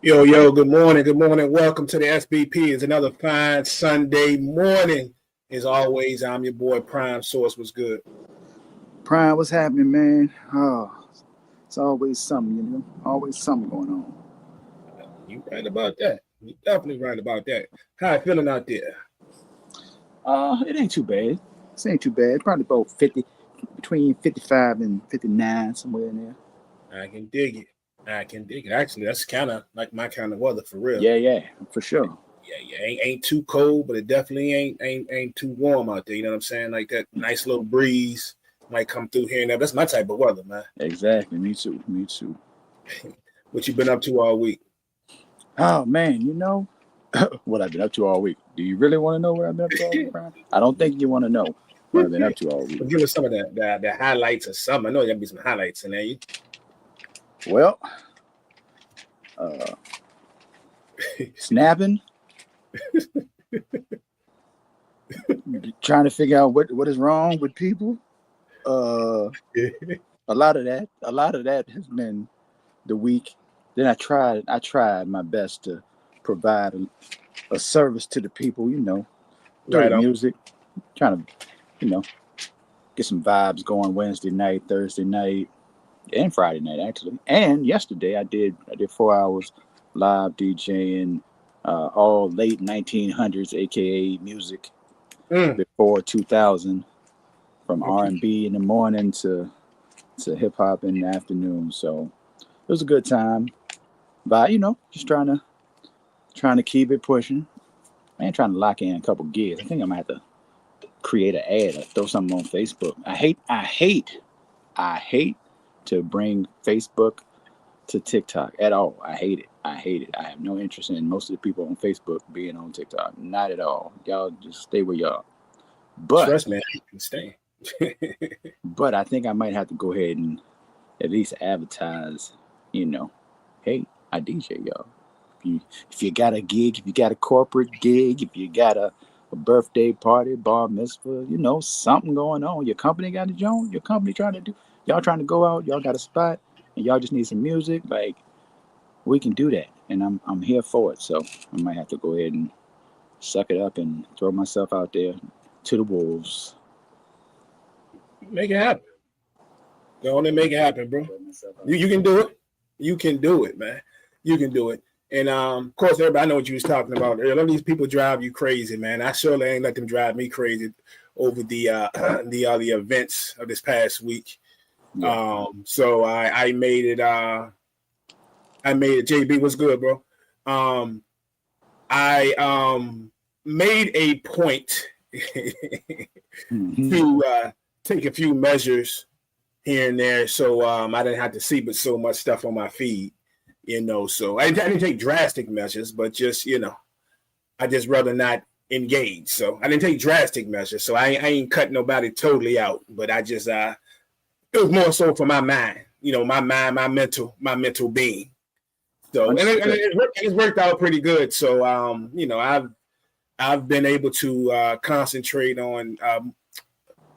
Yo, good morning. Good morning. Welcome to the SBP. It's another fine Sunday morning. As always, I'm your boy Prime Source. What's good? Prime, what's happening, man? Oh, it's always something, always something going on. You right about that. You definitely right about that. How you feeling out there? It ain't too bad. It ain't too bad. Probably about 50, between 55 and 59, somewhere in there. I can dig it. Actually, that's kind of like my kind of weather for real. Yeah, for sure. Yeah. Ain't too cold, but it definitely ain't too warm out there. You know what I'm saying? Like that nice little breeze might come through here and there. That's my type of weather, man. Exactly. Me too. What you been up to all week? Oh man, what I've been up to all week. Do you really want to know what I've been up to all week, Prime? I don't think you want to know what I've been up to all week. Give us some of the highlights or something. I know there'll be some highlights in there. Well, snapping, trying to figure out what is wrong with people. A lot of that has been the week. Then I tried my best to provide a service to the people, through Right the on. music, trying to, get some vibes going Wednesday night, Thursday night, and Friday night actually. And yesterday I did 4 hours live DJing, all late 1900s, aka music before 2000, from R&B in the morning to hip hop in the afternoon. So it was a good time. But just trying to keep it pushing. Man, trying to lock in a couple gigs. I think I might have to create an ad or throw something on Facebook. I hate to bring Facebook to TikTok at all. I hate it. I have no interest in most of the people on Facebook being on TikTok. Not at all. Y'all just stay where y'all. But trust me, I can stay. But I think I might have to go ahead and at least advertise, hey, I DJ, y'all. If you got a gig, if you got a corporate gig, if you got a birthday party, bar mitzvah, something going on. Your company got a joint. Your company y'all trying to go out. Y'all got a spot, and y'all just need some music. Like, we can do that, and I'm here for it. So I might have to go ahead and suck it up and throw myself out there to the wolves. Make it happen. Go on and make it happen, bro. You can do it. You can do it, man. You can do it. And of course, everybody know what you was talking about earlier. All these people drive you crazy, man. I surely ain't let them drive me crazy over the events of this past week. Yeah. So I made it. I made it. JB, what's good, bro? I made a point to take a few measures here and there, so I didn't have to see but so much stuff on my feed. So I didn't take drastic measures, but just, I just rather not engage. So I didn't take drastic measures. So I ain't cut nobody totally out, but I just, it was more so for my mind, my mind, my mental being. So, and it's worked out pretty good. So, I've been able to concentrate on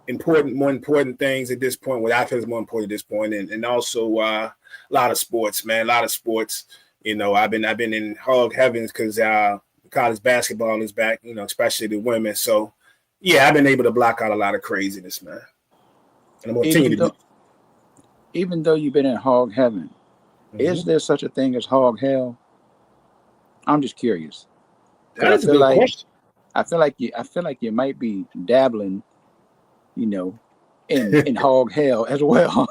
more important things at this point. What I feel is more important at this point, and also a lot of sports, man. A lot of sports. I've been in hog heavens because college basketball is back. Especially the women. So yeah, I've been able to block out a lot of craziness, man. And I'm gonna continue to do. Even though you've been in hog heaven, is there such a thing as hog hell? I'm just curious. That's a good question. I feel like you might be dabbling, in hog hell as well.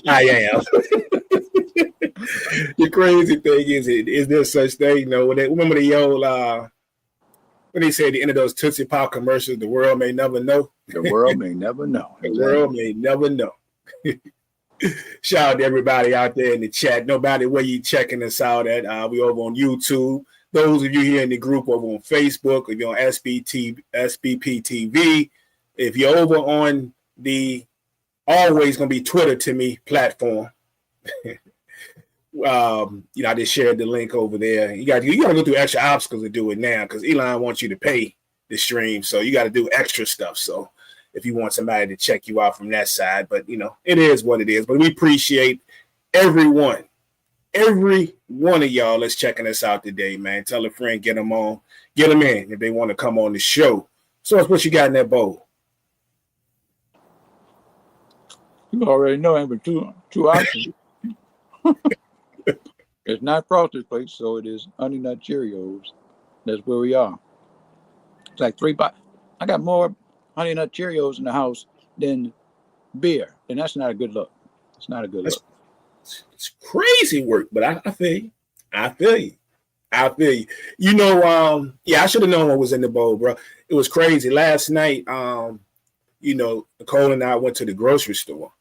I am. The crazy thing is there such thing? Remember the old when they say at the end of those Tootsie Pop commercials, the world may never know. The world may never know. The world may never know. Shout out to everybody out there in the chat. No matter where you checking us out at. We over on YouTube. Those of you here in the group over on Facebook, if you're on SBP TV, if you're over on the always gonna be Twitter to me platform, I just shared the link over there. You gotta go through extra obstacles to do it now because Elon wants you to pay the stream, so you got to do extra stuff. So if you want somebody to check you out from that side, but it is what it is. But we appreciate everyone every one of y'all that's checking us out today, man. Tell a friend, get them on, get them in if they want to come on the show. So, what you got in that bowl? You already know him, but two options. It's not Frosted Flakes, so it is Honey Nut Cheerios. That's where we are. It's like 3 bucks. I got more Honey Nut Cheerios in the house than beer, and that's not a good look. It's not a good look. It's crazy work, but I feel you. I feel you. I feel you. You know, I should have known what was in the bowl, bro. It was crazy. Last night, you know, Nicole and I went to the grocery store.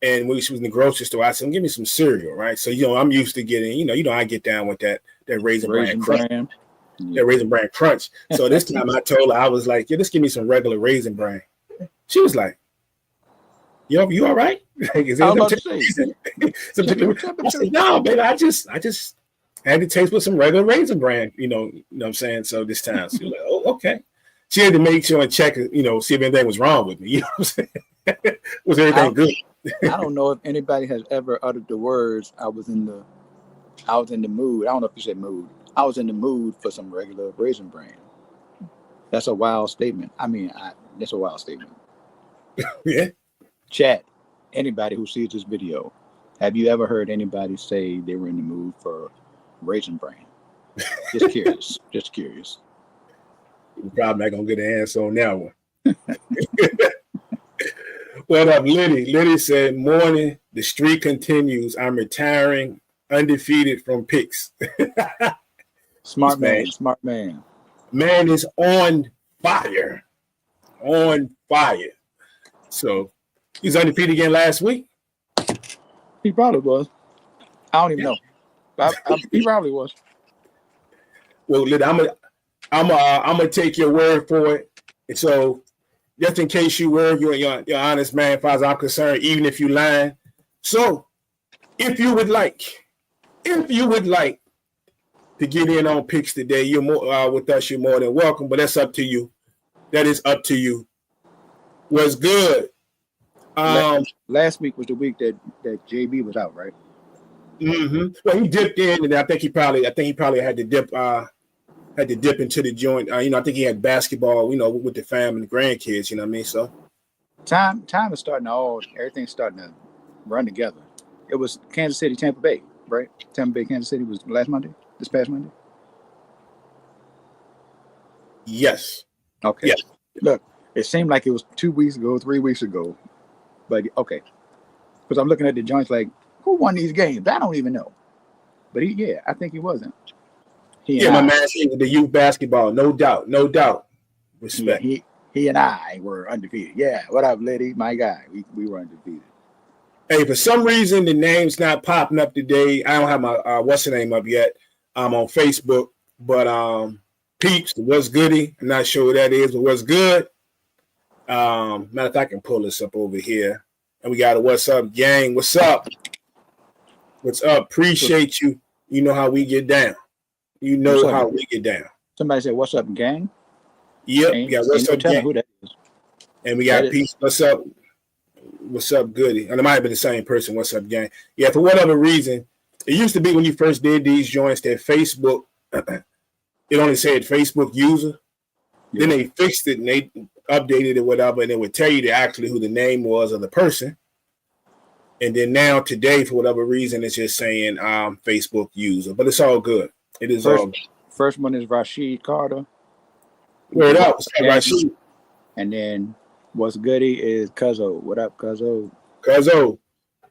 And when she was in the grocery store, I said, give me some cereal, right? So, you know, I'm used to getting, you know, I get down with that Raisin Bran Crunch. That Raisin Bran Crunch. So this time I told her, I was like, just give me some regular Raisin Bran. She was like, yo, you all right? Is there I said, no, baby, I just had to taste with some regular Raisin Bran, you know what I'm saying? So this time she was like, oh, okay. She had to make sure and check, you know, see if anything was wrong with me. You know what I'm saying? Was everything good? I don't know if anybody has ever uttered the words, I was in the mood. I don't know if you said mood. I was in the mood for some regular Raisin Bran. That's a wild statement. I mean, that's a wild statement. Yeah. Chat, anybody who sees this video, have you ever heard anybody say they were in the mood for Raisin Bran? Just curious. Just curious. We're probably not going to get an answer on that one. What up, Liddy? Liddy said, morning, the streak continues. I'm retiring undefeated from picks. Smart man. Smart man. Man is on fire. On fire. So he's undefeated again last week? He probably was. I don't even know. He probably was. Well, Liddy, I'm gonna take your word for it. And so just in case you were, you're honest man, as far as I'm concerned, even if you lying. So if you would like to get in on picks today, you're more with us, you're more than welcome, but that's up to you. That is up to you. What's good? Last week was the week that JB was out, right? Mm-hmm. Well, he dipped in, and I think he probably had to dip into the joint. You know, I think he had basketball, you know, with the fam and the grandkids, you know what I mean? So time is everything's starting to run together. It was Kansas City, Tampa Bay, right? Tampa Bay, Kansas City was this past Monday? Yes. Okay. Yes. Look, it seemed like it was 2 weeks ago, 3 weeks ago. But okay. Because I'm looking at the joints like, who won these games? I don't even know. But I think he wasn't. My man said the youth basketball, no doubt. Respect. Yeah, he and I were undefeated. Yeah, what up, Liddy? My guy. We were undefeated. Hey, for some reason the name's not popping up today. I don't have my what's the name up yet. I'm on Facebook, but Peeps, what's goody? I'm not sure what that is, but what's good? Matter of fact, I can pull this up over here. And we got a what's up, gang? What's up? What's up? Appreciate you. You know how we get down. You know how we get down. Somebody said, "What's up, gang?" Yep. We got what's up, gang? Who that is. And we got Peace. What's up? What's up, goody? And it might have been the same person. What's up, gang? Yeah. For whatever reason, it used to be when you first did these joints that Facebook, it only said Facebook user. Yeah. Then they fixed it and they updated it, whatever, and it would tell you actually who the name was of the person. And then now today, for whatever reason, it's just saying Facebook user, but it's all good. It is all. First one is Rashid Carter. Word up, Rashid. And then what's goody is Cuzzo. What up, Cuzzo? Cuzzo.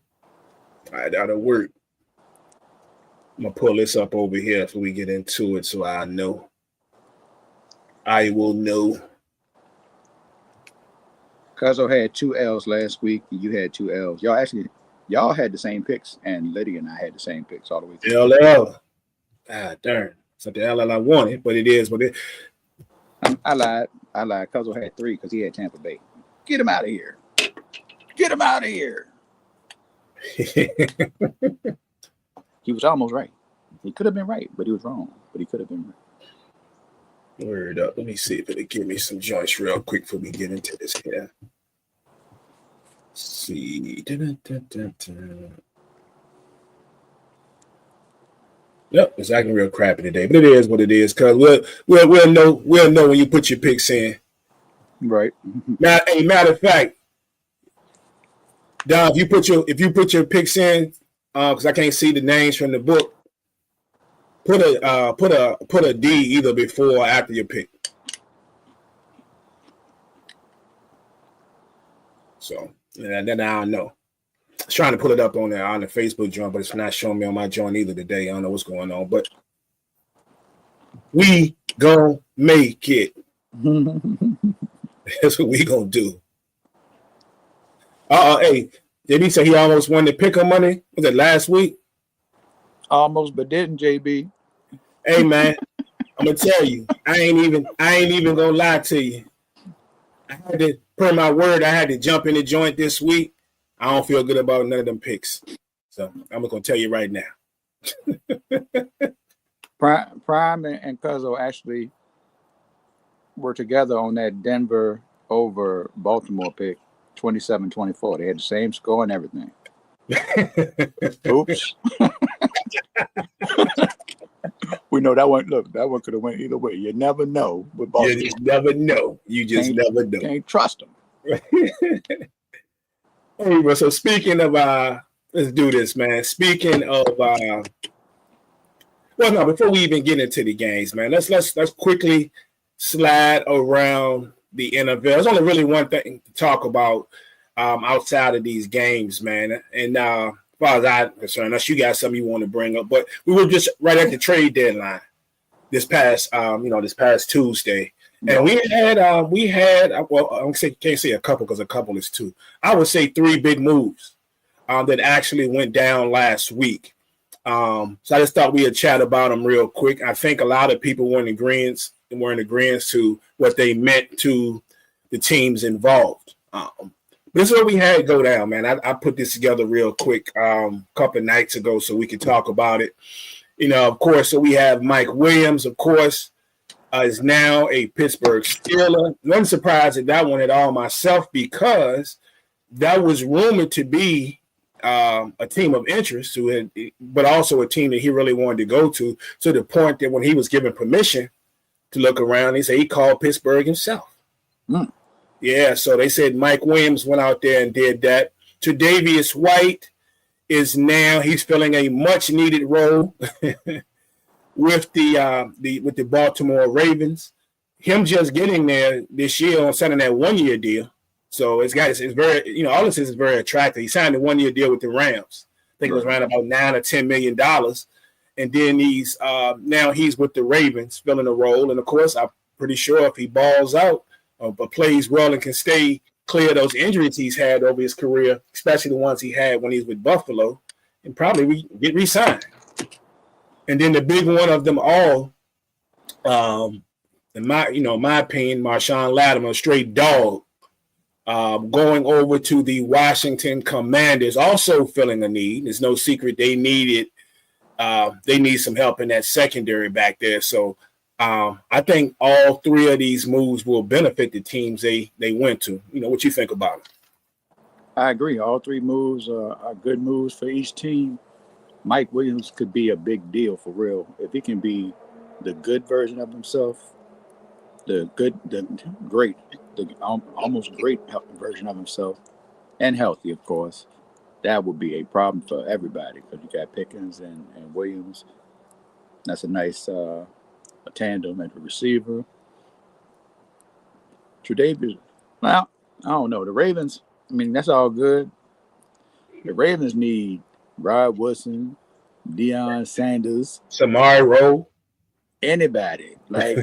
All right, that'll work. I'm gonna pull this up over here before we get into it, so I know. I will know. Cuzzo had 2 L's last week, and you had 2 L's. Y'all had the same picks, and Lydia and I had the same picks all the way through. LL. Ah, darn. It's not the LL I wanted, but it is what it is. I lied. Cuzzo had 3 because he had Tampa Bay. Get him out of here. Get him out of here. He was almost right. He could have been right, but he was wrong. But he could have been right. Word up. Let me see if it'll give me some joints real quick before we get into this here. Let's see. Yep, it's acting real crappy today, but it is what it is. Cause we'll know when you put your picks in. Right. Now, a matter of fact, Don, if you put your picks in, because I can't see the names from the book, put a D either before or after your pick. So and then I don't know. I was trying to pull it up on the Facebook joint, but it's not showing me on my joint either today. I don't know what's going on, but we gonna make it. That's what we gonna do. Hey, did he say he almost won the pick'em money? Was it last week? Almost, but didn't, JB? Hey man, I'm gonna tell you, I ain't even gonna lie to you. I had to put my word. I had to jump in the joint this week. I don't feel good about none of them picks, so I'm gonna tell you right now. Prime and Cuzzo actually were together on that Denver over Baltimore pick, 27-24. They had the same score and everything. Oops. We know that one. Look, that one could have went either way. You never know with Baltimore. You just never know. You just never know. Can't trust them. Hey, bro, so speaking of let's do this, man. Speaking of well, no, before we even get into the games, man, let's quickly slide around the NFL. There's only really one thing to talk about outside of these games, man. And as far as I'm concerned, unless you got something you want to bring up, but we were just right at the trade deadline this past Tuesday. And we had well, can't say a couple because a couple is two. I would say three big moves that actually went down last week. So I just thought we'd chat about them real quick. I think a lot of people were in agreement to what they meant to the teams involved. This is what we had go down, man. I put this together real quick a couple of nights ago so we could talk about it. Of course, so we have Mike Williams, of course, is now a Pittsburgh Steeler. I'm surprised at that one at all myself because that was rumored to be a team of interest but also a team that he really wanted to go to the point that when he was given permission to look around, he said he called Pittsburgh himself. Yeah, so they said Mike Williams went out there and did that. Tre'Davious White is now he's filling a much needed role with the Baltimore Ravens. Him just getting there this year on signing that 1 year deal. So it's very, all this is very attractive. He signed a 1 year deal with the Rams. I think it was around about $9 or $10 million. And then now he's with the Ravens filling a role. And of course, I'm pretty sure if he balls out, but plays well and can stay clear of those injuries he's had over his career, especially the ones he had when he was with Buffalo, and probably get re-signed. And then the big one of them all, in my opinion, Marshawn Lattimore, a straight dog, going over to the Washington Commanders, also filling a need. There's no secret they need some help in that secondary back there. So I think all three of these moves will benefit the teams they went to. What you think about it? I agree. All three moves are good moves for each team. Mike Williams could be a big deal for real. If he can be the good version of himself, the almost great version of himself, and healthy, of course, that would be a problem for everybody because you got Pickens and Williams. That's a nice a tandem at the receiver. Tre'Davious, well, I don't know. The Ravens, that's all good. The Ravens need Rod Woodson, Deion Sanders, Samari Rowe, anybody. Like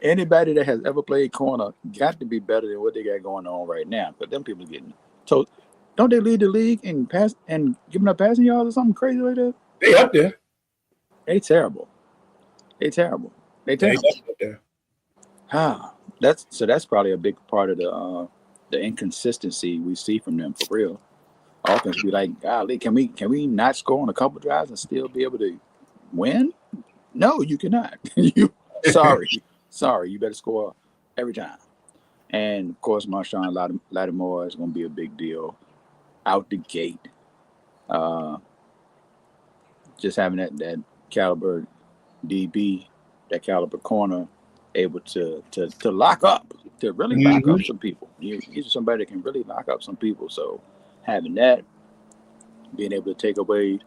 anybody that has ever played corner got to be better than what they got going on right now. But them people getting told, don't they lead the league in pass and giving up passing yards or something crazy like that? They up there. They terrible. They terrible. That's probably a big part of the inconsistency we see from them for real. Offense be like, golly, can we not score on a couple drives and still be able to win? No, you cannot. Sorry, you better score every time. And of course, Marshawn Lattimore is going to be a big deal out the gate. just having that caliber DB, that caliber corner, able to lock up, to really lock up some people. He's somebody that can really lock up some people. So having that, being able to take away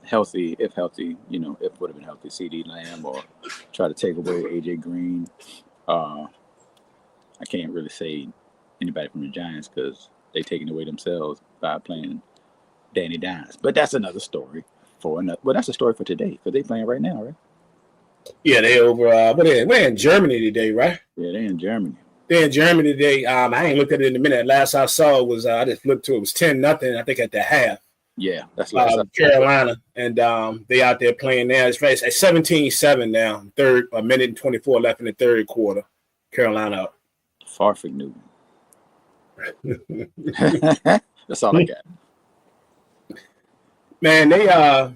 healthy, if would have been healthy CD Lamb, or try to take away AJ Green. I can't really say anybody from the Giants because they taken away themselves by playing Danny Dimes. But that's another story for another. Well, that's a story for today because they playing right now, right? Yeah, they over. But we're in Germany today, right? Yeah, they're in Germany. They're in Germany today. I ain't looked at it in a minute. Last I saw was I just flipped to it. It was 10-0. I think at the half. Yeah, that's last Carolina, and they out there playing now. It's at 17-7 now. A minute and 24 left in the third quarter. Carolina up. Farfig Newton. That's all I got. Man, they that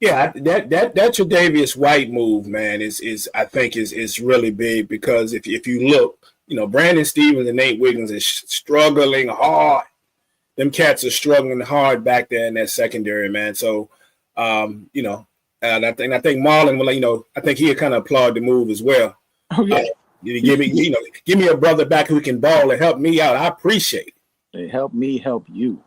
Tre'Davious White move, man, is I think is really big because if you look, Brandon Stevens and Nate Wiggins is struggling hard. Them cats are struggling hard back there in that secondary, man. So, and I think Marlon will, I think he'll kind of applaud the move as well. Oh yeah. Give me a brother back who can ball and help me out. I appreciate it. They help me help you.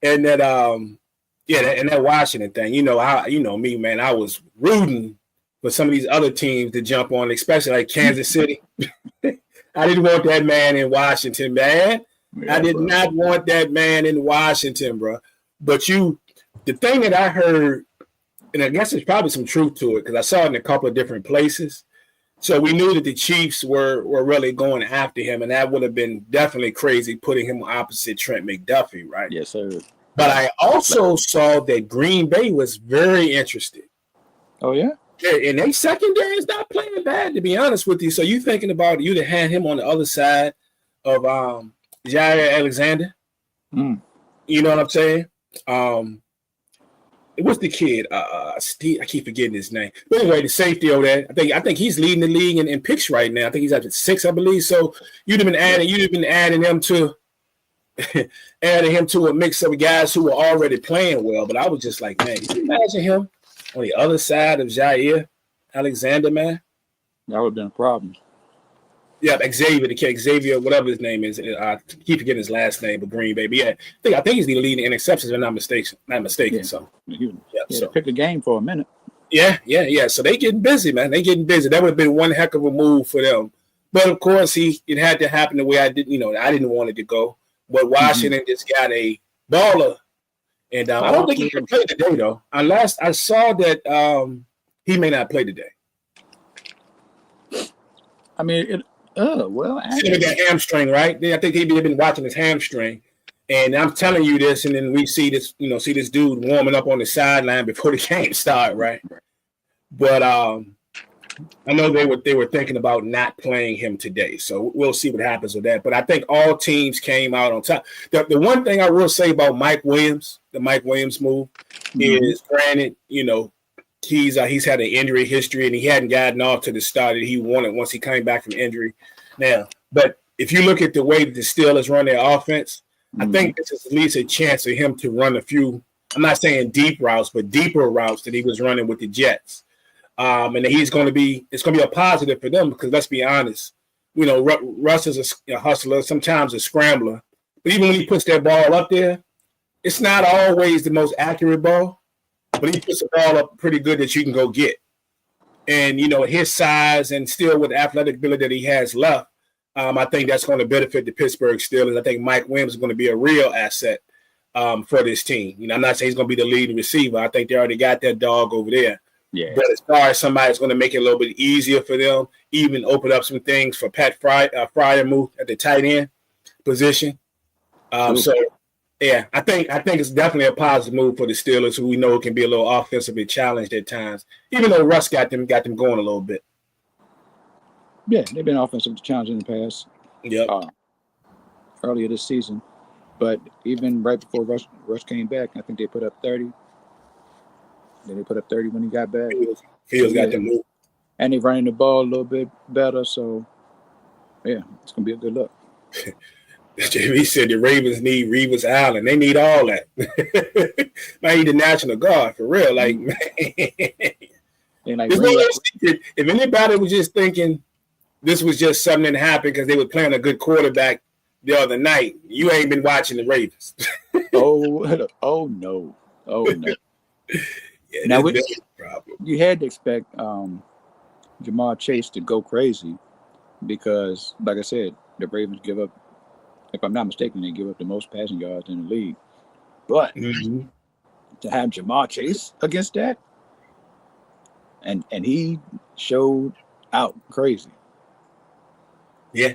And that and that Washington thing, me, man, I was rooting for some of these other teams to jump on, especially like Kansas City. I didn't want that man in Washington, man. Yeah, I did not want that man in Washington, bro. But the thing that I heard, and I guess there's probably some truth to it because I saw it in a couple of different places. So we knew that the Chiefs were really going after him, and that would have been definitely crazy putting him opposite Trent McDuffie, right? Yes, sir. But I also saw that Green Bay was very interested. Oh, yeah? And they secondary is not playing bad, to be honest with you. So you thinking about you'd have had him on the other side of Jair Alexander. You know what I'm saying? What's the kid? Steve, I keep forgetting his name. But anyway, the safety over there. I think he's leading the league in picks right now. I think he's up to 6, I believe. So you'd have been adding him to a mix of guys who were already playing well. But I was just like, man, can you imagine him on the other side of Jair Alexander, man? That would have been a problem. Yeah, Xavier, whatever his name is. I keep forgetting his last name, but Green Bay. But yeah, I think he's the leading interceptions, if I'm not mistaken. Yeah. So so pick the game for a minute. Yeah. So they getting busy, man. They getting busy. That would have been one heck of a move for them. But of course, it had to happen the way I did. I didn't want it to go. But Washington just got a baller, and I don't think he can play today though. Unless I saw that he may not play today. I mean, actually, with that hamstring, right? I think they've been watching his hamstring, and I'm telling you this, and then we see this dude warming up on the sideline before the game started, right? But I know they were thinking about not playing him today, so we'll see what happens with that. But I think all teams came out on top. The one thing I will say about Mike Williams, the Mike Williams move, is granted, he's had an injury history and he hadn't gotten off to the start that he wanted once he came back from injury. Now, but if you look at the way the Steelers run their offense, I think this is at least a chance for him to run a few. I'm not saying deep routes, but deeper routes that he was running with the Jets. And it's going to be a positive for them because let's be honest, Russ is a hustler, sometimes a scrambler, but even when he puts that ball up there, it's not always the most accurate ball, but he puts the ball up pretty good that you can go get. And, his size and still with the athletic ability that he has left, I think that's going to benefit the Pittsburgh Steelers. I think Mike Williams is going to be a real asset for this team. I'm not saying he's going to be the leading receiver. I think they already got that dog over there. Yeah. But as far as somebody that's going to make it a little bit easier for them, even open up some things for Pat Fryer move at the tight end position. So, yeah, I think it's definitely a positive move for the Steelers, who we know can be a little offensively challenged at times, even though Russ got them going a little bit. Yeah, they've been offensively challenged in the past. Yep. Earlier this season, but even right before Russ came back, I think they put up 30. Then they put up 30 when he got back. Fields got them move. And they're running the ball a little bit better, so yeah, it's gonna be a good look. JB said the Ravens need Revis Allen. They need all that. They need the National Guard for real. Like, man. And If anybody was just thinking this was just something that happened because they were playing a good quarterback the other night, you ain't been watching the Ravens. oh no. Yeah, now you had to expect Jamar Chase to go crazy because, like I said, the Ravens give up, if I'm not mistaken, they give up the most passing yards in the league. But to have Jamar Chase against that, and he showed out crazy. Yeah.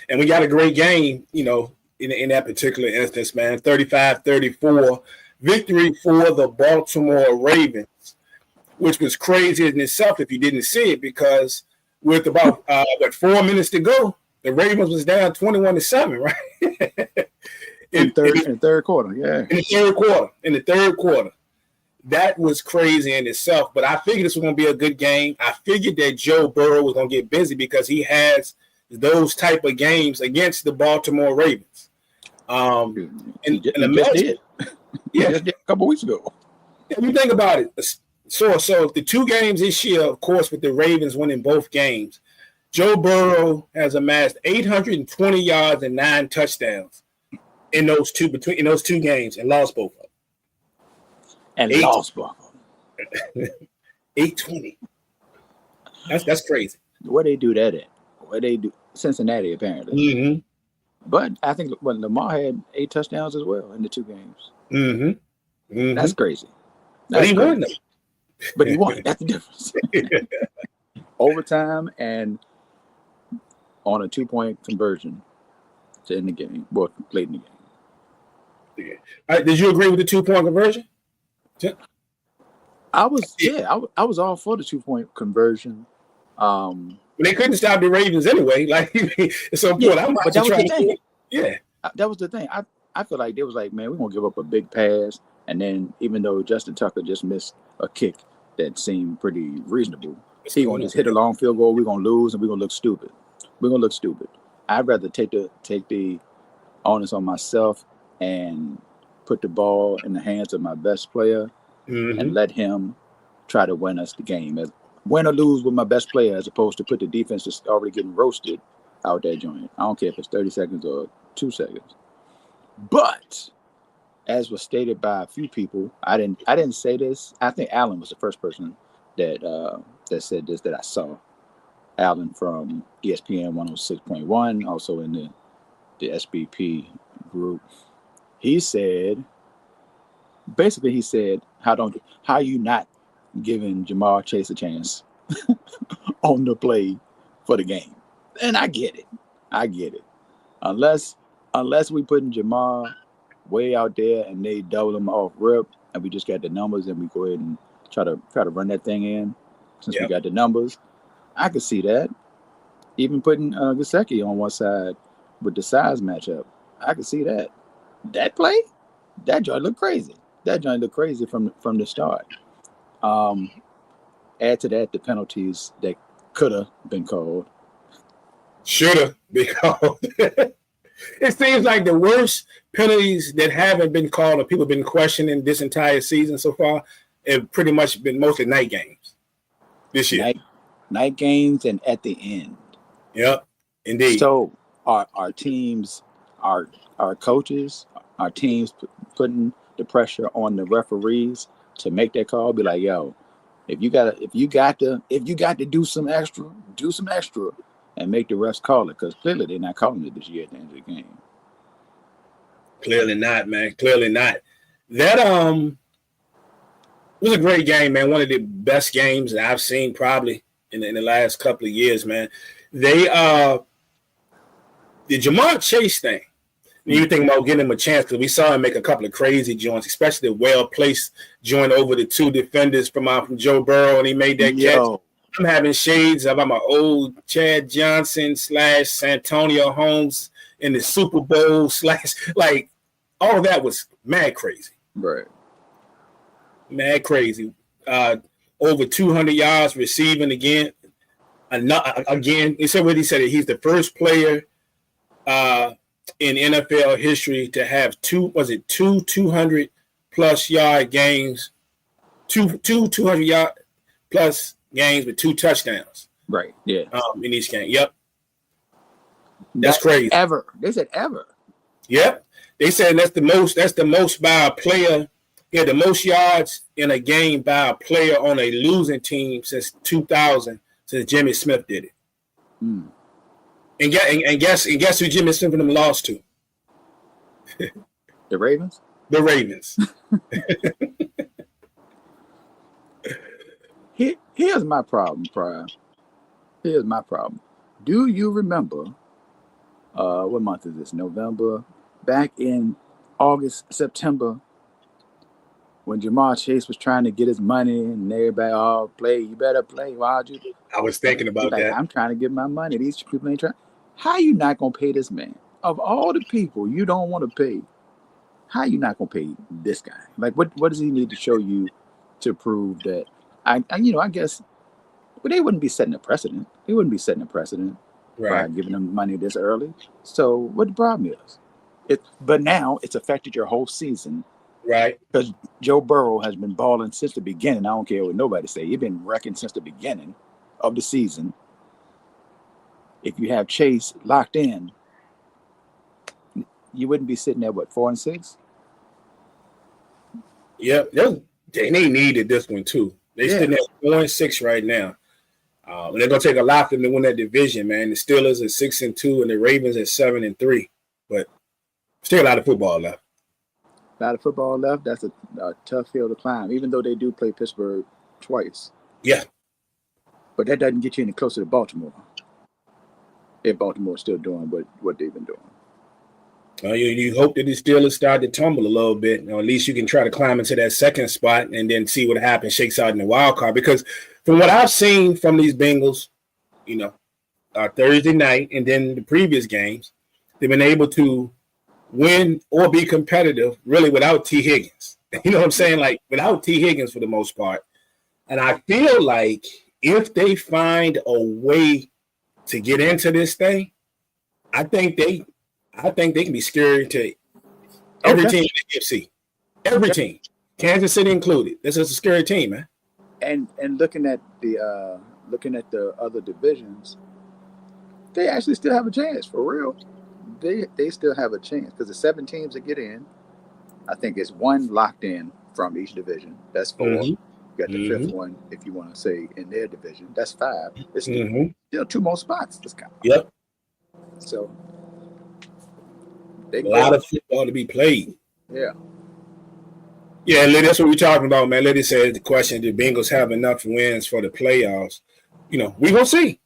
And we got a great game, in that particular instance, man. 35-34 victory for the Baltimore Ravens, which was crazy in itself if you didn't see it, because with about 4 minutes to go, the Ravens was down 21-7, right? in the third quarter, yeah. In the third quarter. That was crazy in itself, but I figured this was going to be a good game. I figured that Joe Burrow was going to get busy because he has those type of games against the Baltimore Ravens. He just did. Yeah, just did a couple weeks ago. If you think about it, so the 2 games this year, of course, with the Ravens winning both games, Joe Burrow has amassed 820 yards and 9 touchdowns in those two games and lost both of them. Lost both of them. 820. That's crazy. Where they do that at? Where they do Cincinnati apparently. Mm-hmm. But I think Lamar had 8 touchdowns as well in the 2 games. Mm-hmm. Mm-hmm. That's crazy. But he won them. But he won. That's the difference. Overtime and on a 2-point conversion to end the game. Well, late in the game. Yeah. All right, did you agree with the 2-point conversion? Yeah. I was all for the 2-point conversion. They couldn't stop the Ravens anyway. Like, so but that was the thing. Yeah, that was the thing. I feel like they was like, man, we're gonna give up a big pass, and then even though Justin Tucker just missed a kick that seemed pretty reasonable, he gonna just hit a long field goal. We're gonna lose, and we're gonna look stupid. I'd rather take the onus on myself and put the ball in the hands of my best player and let him try to win us the game. Win or lose with my best player, as opposed to put the defense that's already getting roasted out that joint. I don't care if it's 30 seconds or 2 seconds. But as was stated by a few people, I didn't say this. I think Alan was the first person that said this that I saw. Alan from ESPN 106.1, also in the SBP group. He said, how you not giving Jamar Chase a chance on the play for the game? And I get it. Unless we putting Jamar way out there and they double him off rip, and we just got the numbers and we go ahead and try to run that thing in since we got the numbers. I could see that. Even putting Gesicki on one side with the size matchup, I could see that. That play, that joint looked crazy. From the start. Add to that the penalties that could have been called. Should have been called. It seems like the worst penalties that haven't been called or people have been questioning this entire season so far have pretty much been mostly night games this year. Night games and at the end. Yep, indeed. So our teams, our coaches, our teams putting the pressure on the referees to make that call. Be like, yo, if you got to do some extra, and make the refs call it, because clearly they're not calling it this year at the end of the game. Clearly not, man. Clearly not. That was a great game, man. One of the best games that I've seen probably in the last couple of years, man. They the Jamar Chase thing. You think about getting him a chance, because we saw him make a couple of crazy joints, especially the well-placed joint over the 2 defenders from Joe Burrow, and he made that catch. I'm having shades of my old Chad Johnson / Santonio Holmes in the Super Bowl / like all of that was mad crazy. Right. Mad crazy. Over 200 yards receiving again. Again, he said he's the first player in NFL history to have two 200 plus yard games, two 200 yard plus games with 2 touchdowns. Right. Yeah. In each game. Yep. That's crazy. Ever. They said ever. Yep. They said that's the most by a player. Yeah, the most yards in a game by a player on a losing team since 2000, since Jimmy Smith did it. Mm. And guess who Jimmy Smith and them lost to? The Ravens? The Ravens. Here's my problem, Pryor. Here's my problem. Do you remember, what month is this? November? Back in August, September, when Jamar Chase was trying to get his money and everybody, play, you better play. Why'd you? I was thinking about that. I'm trying to get my money. These people ain't trying. How you not going to pay this man? Of all the people you don't want to pay, how you not going to pay this guy? Like, what does he need to show you to prove that? I guess, but they wouldn't be setting a precedent. They wouldn't be setting a precedent by giving them money this early. So what the problem is? But now it's affected your whole season. Right. Because Joe Burrow has been balling since the beginning. I don't care what nobody say. He's been wrecking since the beginning of the season. If you have Chase locked in, you wouldn't be sitting at, 4-6? Yep. They needed this one, too. They're sitting at 4-6 right now. And they're going to take a lot for them to win that division, man. The Steelers are 6-2 and the Ravens at 7-3. But still a lot of football left. A lot of football left. That's a tough hill to climb, even though they do play Pittsburgh twice. Yeah. But that doesn't get you any closer to Baltimore. If Baltimore's still doing what they've been doing. You hope that the Steelers start to tumble a little bit. At least you can try to climb into that second spot and then see what happens, shakes out in the wild card. Because from what I've seen from these Bengals, Thursday night and then the previous games, they've been able to win or be competitive really without T. Higgins. You know what I'm saying? Like without T. Higgins for the most part. And I feel like if they find a way to get into this thing, I think they can be scary to every team in the NFC. Every team. Kansas City included. This is a scary team, man. And looking at the other divisions, they actually still have a chance, for real. They still have a chance because the 7 teams that get in, I think it's 1 locked in from each division. That's 4. Mm-hmm. You got the 5th one, if you want to say, in their division. That's 5. It's still 2 more spots this count. Yep. So a lot of football to be played. Yeah. Yeah, that's what we're talking about, man. Liddy said the question, do Bengals have enough wins for the playoffs? We're going to see.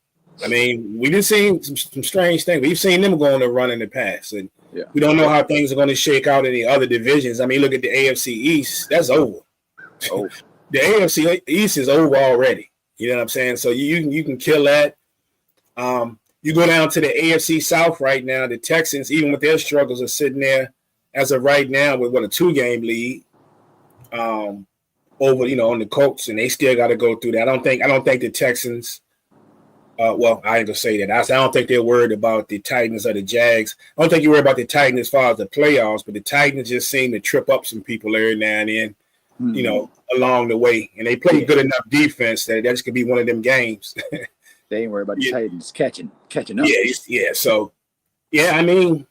I mean, we did see some strange things. We've seen them go on a run in the past. And we don't know how things are going to shake out in the other divisions. I mean, look at the AFC East. That's over. Oh. The AFC East is over already. You know what I'm saying? So you can kill that. You go down to the AFC South right now. The Texans, even with their struggles, are sitting there as of right now with a 2-game lead over on the Colts, and they still got to go through that. I don't think the Texans. Well, I ain't gonna say that. I don't think they're worried about the Titans or the Jags. I don't think you're worried about the Titans as far as the playoffs, but the Titans just seem to trip up some people every now and then, along the way. And they play good enough defense that just could be one of them games. They ain't worried about the Titans catching up. Yeah. So, I mean,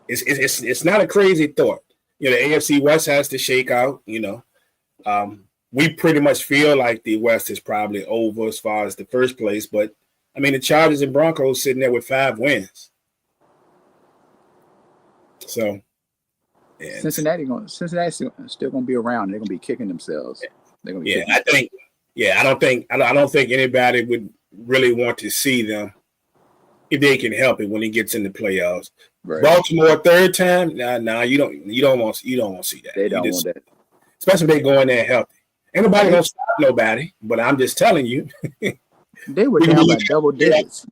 it's not a crazy thought. The AFC West has to shake out. We pretty much feel like the West is probably over as far as the first place, but I mean the Chargers and Broncos sitting there with 5 wins. So, Cincinnati's still gonna be around. They're gonna be kicking themselves. They're gonna be I don't think anybody would really want to see them if they can help it when it gets in the playoffs. Right. Baltimore 3rd time, you don't want to see that. They don't want that, especially if they go in there healthy. Ain't nobody gonna stop nobody, but I'm just telling you. They were down by double digits.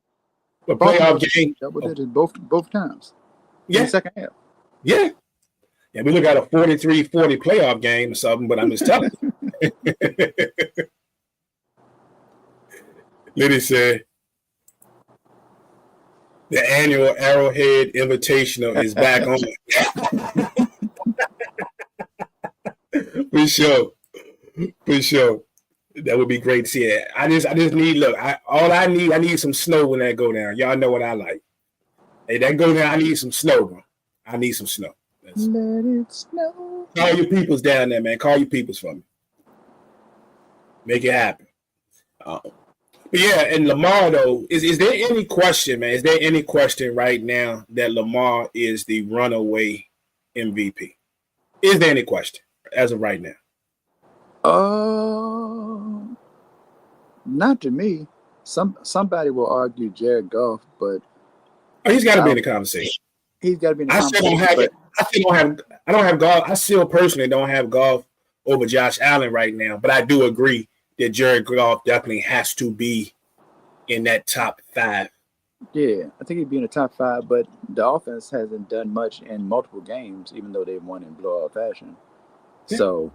But playoff game, double digits both times. Yeah. In the second half. Yeah. Yeah, we look at a 43-40 playoff game or something, but I'm just telling you. Liddy said, The annual Arrowhead Invitational is back on. For sure. For sure. That would be great to see it. I just need, look, I need some snow when that go down. Y'all know what I like. Hey, that go down, I need some snow, bro. I need some snow. Let it snow. Call your peoples down there, man. Call your peoples for me. Make it happen. But yeah, and Lamar, though, is there any question, man? Is there any question right now that Lamar is the runaway MVP? Is there any question as of right now? Not to me. Somebody will argue Jared Goff, but he's got to be in the conversation. He's got to be in the conversation. I don't have Goff. I still personally don't have Goff over Josh Allen right now, but I do agree that Jared Goff definitely has to be in that top 5. Yeah, I think he'd be in the top 5, but the offense hasn't done much in multiple games, even though they've won in blowout fashion. Yeah. So,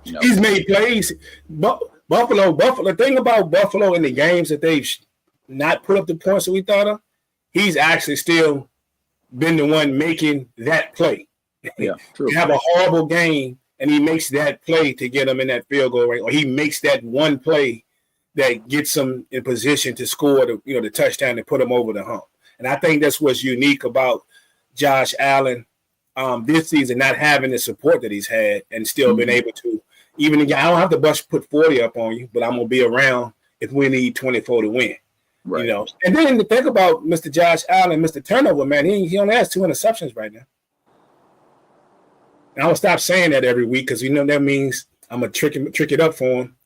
he's made plays. Buffalo. The thing about Buffalo in the games that they've not put up the points that we thought of, he's actually still been the one making that play. Yeah, true. You have a horrible game, and he makes that play to get him in that field goal range, or he makes that one play that gets him in position to score the touchdown and put him over the hump. And I think that's what's unique about Josh Allen this season, not having the support that he's had and still been able to. Even again, I don't have to put 40 up on you, but I'm gonna be around if we need 24 to win. Right. And then to think about Mr. Josh Allen, Mr. Turnover, man, he only has 2 interceptions right now. And I will stop saying that every week because that means I'm gonna trick it up for him.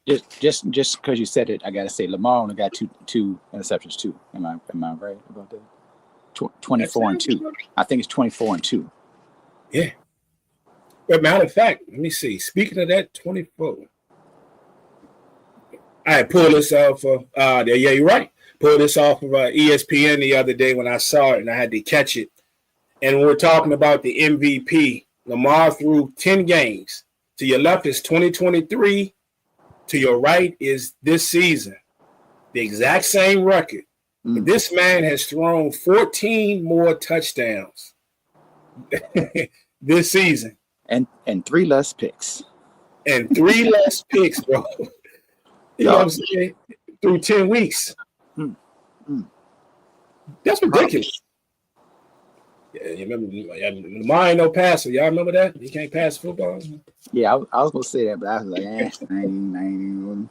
Just because you said it, I gotta say Lamar only got two interceptions too. Am I right about that? 24-2. I think it's 24-2. Yeah. But matter of fact, let me see. Speaking of that, 24. I pulled this off of yeah, you're right. Pulled this off of ESPN the other day when I saw it and I had to catch it. And we're talking about the MVP. Lamar threw 10 games. To your left is 2023. To your right is this season. The exact same record. But this man has thrown 14 more touchdowns this season. And 3 less picks. And 3 less picks, bro. You know what I'm saying? Through 10 weeks. That's ridiculous. Yeah, you remember Lamar ain't no passer. Y'all remember that? He can't pass football. Yeah, I was gonna say that, but I was like, I ain't.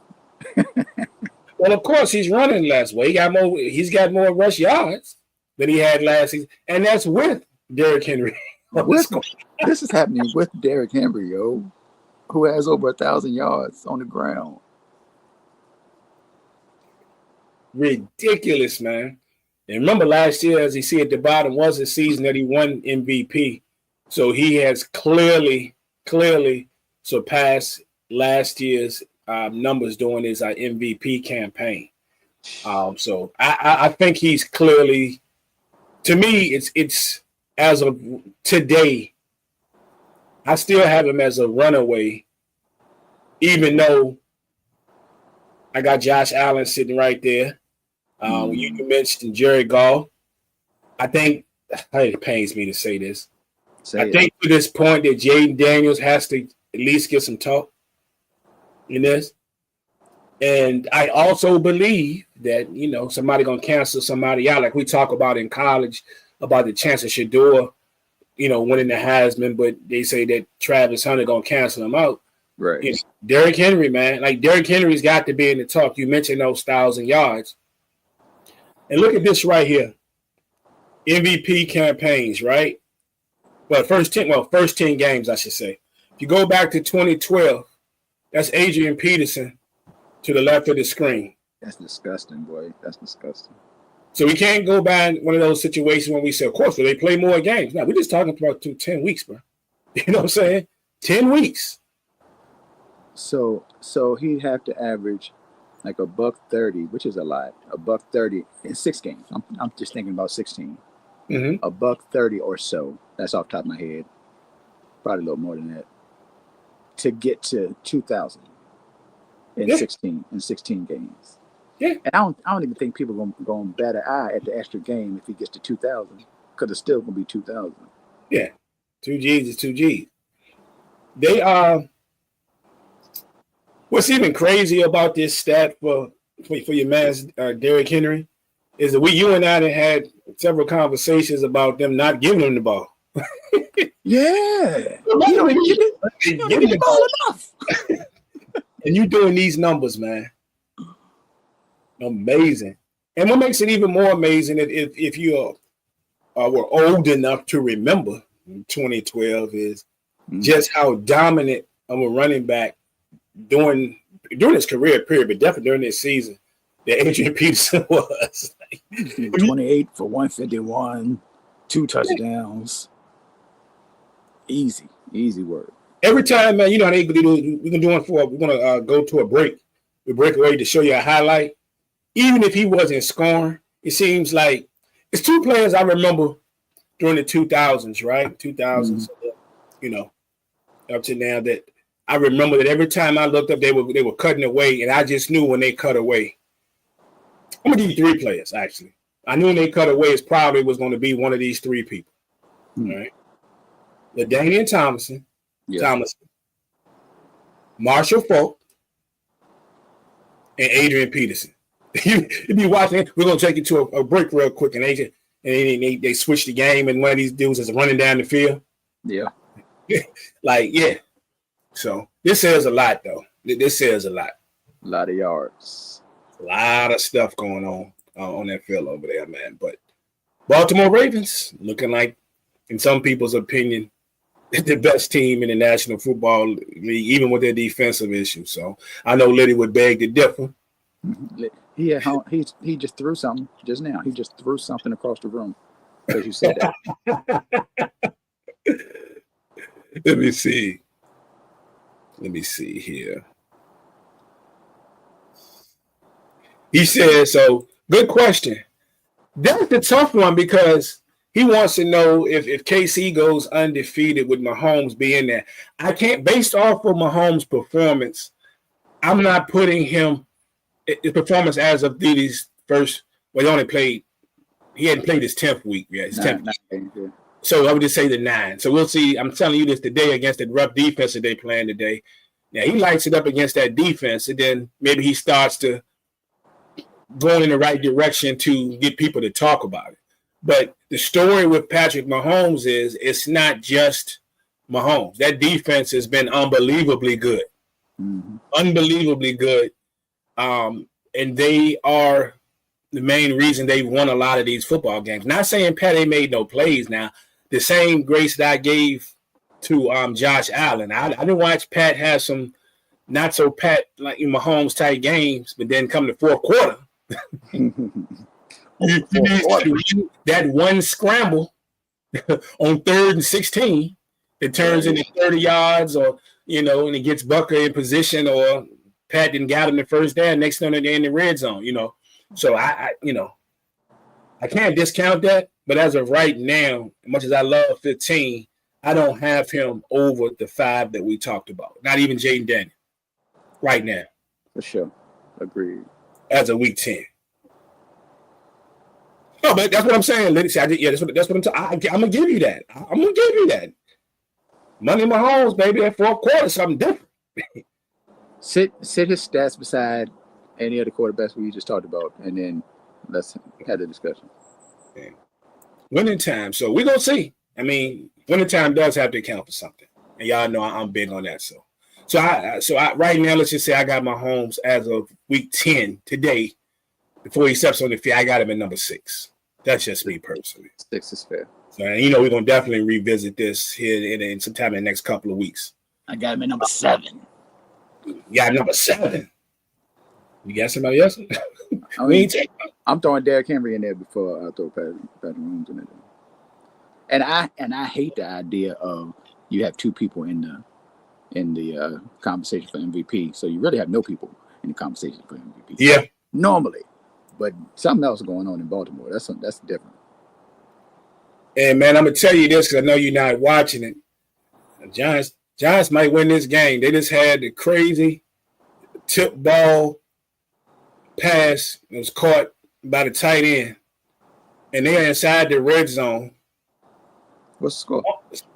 Well, of course, he's running less. Well, he's got more rush yards than he had last season, and that's with Derrick Henry. This is happening with Derrick Henry, who has over 1,000 yards on the ground. Ridiculous, man. And remember last year, as you see at the bottom, was the season that he won MVP. So he has clearly surpassed last year's numbers during his MVP campaign. So I think he's clearly, to me, it's as of today, I still have him as a runaway, even though I got Josh Allen sitting right there. You mentioned Jared Goff. I think it pains me to say this. I think to this point that Jaden Daniels has to at least get some talk in this. And I also believe that, somebody going to cancel somebody out. Like we talk about in college about the chance of Shador, winning the Heisman, but they say that Travis Hunter going to cancel him out. Right. Derrick Henry, man. Like Derrick Henry's got to be in the talk. You mentioned those 1,000 yards. And look at this right here. MVP campaigns, right? Well, first 10 games, I should say. If you go back to 2012, that's Adrian Peterson to the left of the screen. That's disgusting, boy. That's disgusting. So we can't go by one of those situations when we say, of course, they play more games. No, we're just talking about 10 weeks, bro. You know what I'm saying? 10 weeks. So he'd have to average like $130, which is a lot. $130 in 6 games. I'm just thinking about 16. $130 or so. That's off the top of my head. Probably a little more than that. To get to 2,000 in 16 games. Yeah. And I don't even think people are going to bat an eye at the extra game if he gets to 2,000, because it's still going to be 2,000. Yeah. 2 G's is 2 G's. They are. What's even crazy about this stat for your man, Derrick Henry, is that you and I had several conversations about them not giving him the ball. Yeah. You don't even give the ball enough. And you doing these numbers, man. Amazing. And what makes it even more amazing if you were old enough to remember 2012 is just how dominant of a running back during his career period, but definitely during this season, that Adrian Peterson was. 28 for 151, 2 touchdowns. Easy work. Every time, man, you know how they do. We're gonna go to a break. We break away to show you a highlight. Even if he wasn't scoring, it seems like it's 2 players I remember during the 2000s, right? 2000s, up to now that I remember that every time I looked up, they were cutting away, and I just knew when they cut away. I'm gonna give you 3 players, actually. I knew when they cut away, it probably was going to be one of these 3 people. All right. LaDainian Tomlinson, Marshall Faulk, and Adrian Peterson. You be watching. We're gonna take you to a break real quick, and they switch the game, and one of these dudes is running down the field. Yeah, So this says a lot, though. This says a lot. A lot of yards. A lot of stuff going on that field over there, man. But Baltimore Ravens looking like, in some people's opinion, the best team in the National Football League, even with their defensive issues. So I know Liddy would beg to differ. He just threw something just now. He just threw something across the room because you said that. Let me see here. He says, so good question. That's the tough one because he wants to know if KC goes undefeated with Mahomes being there. I can't, based off of Mahomes' performance, I'm not putting his performance as of these first, he hadn't played his 10th week yet. His 10th week. So I would just say the 9. So we'll see. I'm telling you this today against the rough defense that they playing today. Now he lights it up against that defense, and then maybe he starts to going in the right direction to get people to talk about it. But the story with Patrick Mahomes is it's not just Mahomes. That defense has been unbelievably good. Mm-hmm. Unbelievably good. And they are the main reason they won a lot of these football games. Not saying Pat ain't made no plays now. The same grace that I gave to Josh Allen. I didn't watch Pat have some not so Pat like Mahomes type games, but then come to fourth quarter. That one scramble on 3rd and 16 that turns into 30 yards, or and it gets Bucker in position, or Pat didn't got him the first down. Next thing they're in the red zone, So I can't discount that, but as of right now, as much as I love 15, I don't have him over the 5 that we talked about. Not even Jaden Daniel right now. For sure. Agreed. As of week 10. No, but that's what I'm saying. That's what I'm talking. I'm gonna give you that. I'm gonna give you that. Money Mahomes, baby, at fourth quarter, something different. Sit his stats beside any of the quarterbacks we just talked about, and then let's have the discussion. Yeah. Winning time. So we're gonna see. I mean, winning time does have to account for something, and y'all know I'm big on that. So I right now, let's just say I got Mahomes as of week 10 today. Before he steps on the field, I got him at number 6. That's just me personally. 6 is fair. So, we're going to definitely revisit this here in sometime in the next couple of weeks. I got him at number 7. You got number 7. You got somebody else? I'm throwing Derrick Henry in there before I throw Patrick Mahomes in there. And I hate the idea of you have 2 people in the conversation for MVP. So you really have no people in the conversation for MVP. Yeah. Normally. But something else going on in Baltimore. That's different. And, man, I'm going to tell you this because I know you're not watching it. The Giants might win this game. They just had the crazy tip ball pass that was caught by the tight end, and they're inside the red zone. What's the score?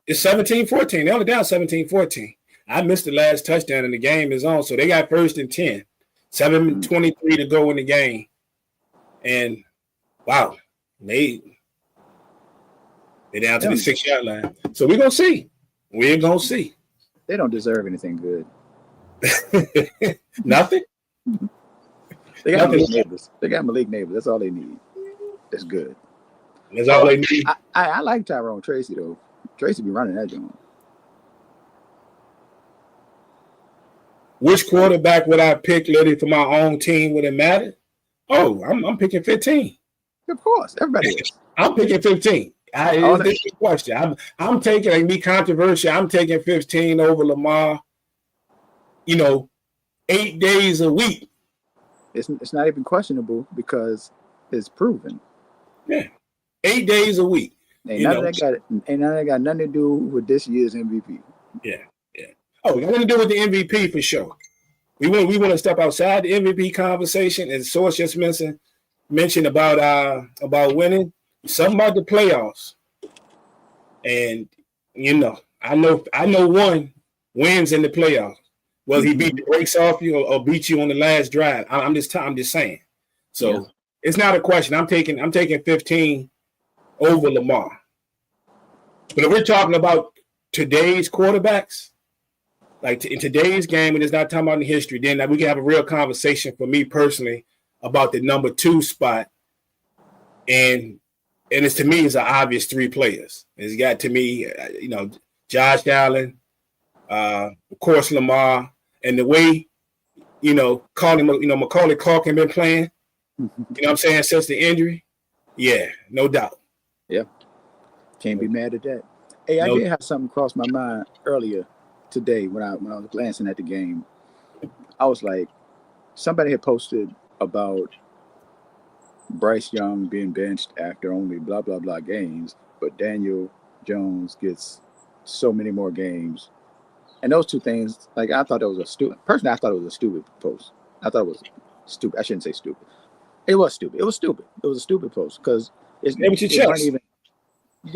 It's 17-14. They're only down 17-14. I missed the last touchdown, and the game is on, so they got first and 10. 7:23 to go in the game. And, wow, they're down to the 6-yard line. So we're going to see. We're going to see. They don't deserve anything good. Nothing? They got Malik Neighbors. That's all they need. That's good. That's all they need. I like Tyrone Tracy, though. Tracy be running that joint. Which quarterback would I pick, literally, for my own team? Would it matter? Oh, I'm picking 15. Of course, everybody is. I'm picking 15. This is the question. I'm taking, like, be controversial. I'm taking 15 over Lamar. 8 days a week. It's not even questionable because it's proven. Yeah, 8 days a week. Ain't none of that got nothing to do with this year's MVP. Yeah. Oh, got nothing to do with the MVP for sure. We want to step outside the MVP conversation, and Source just mentioned about winning. Something about the playoffs, and I know one wins in the playoffs. Whether he beat the brakes off you or beat you on the last drive, I'm just saying. So It's not a question. I'm taking 15 over Lamar. But if we're talking about today's quarterbacks, like in today's game, and it's not talking about in history, then we can have a real conversation for me personally about the number 2 spot. And it's, to me, it's an obvious 3 players. It's got, to me, Josh Allen, of course, Lamar, and the way, Macaulay Culkin been playing, what I'm saying, since the injury. Yeah, no doubt. Yeah. Can't be mad at that. Hey, I did have something cross my mind earlier today when I was glancing at the game. I was like, somebody had posted about Bryce Young being benched after only blah, blah, blah games, but Daniel Jones gets so many more games. And those two things, like, I thought it was a stupid post. I thought it was stupid. I shouldn't say stupid. It was stupid. It was a stupid post because they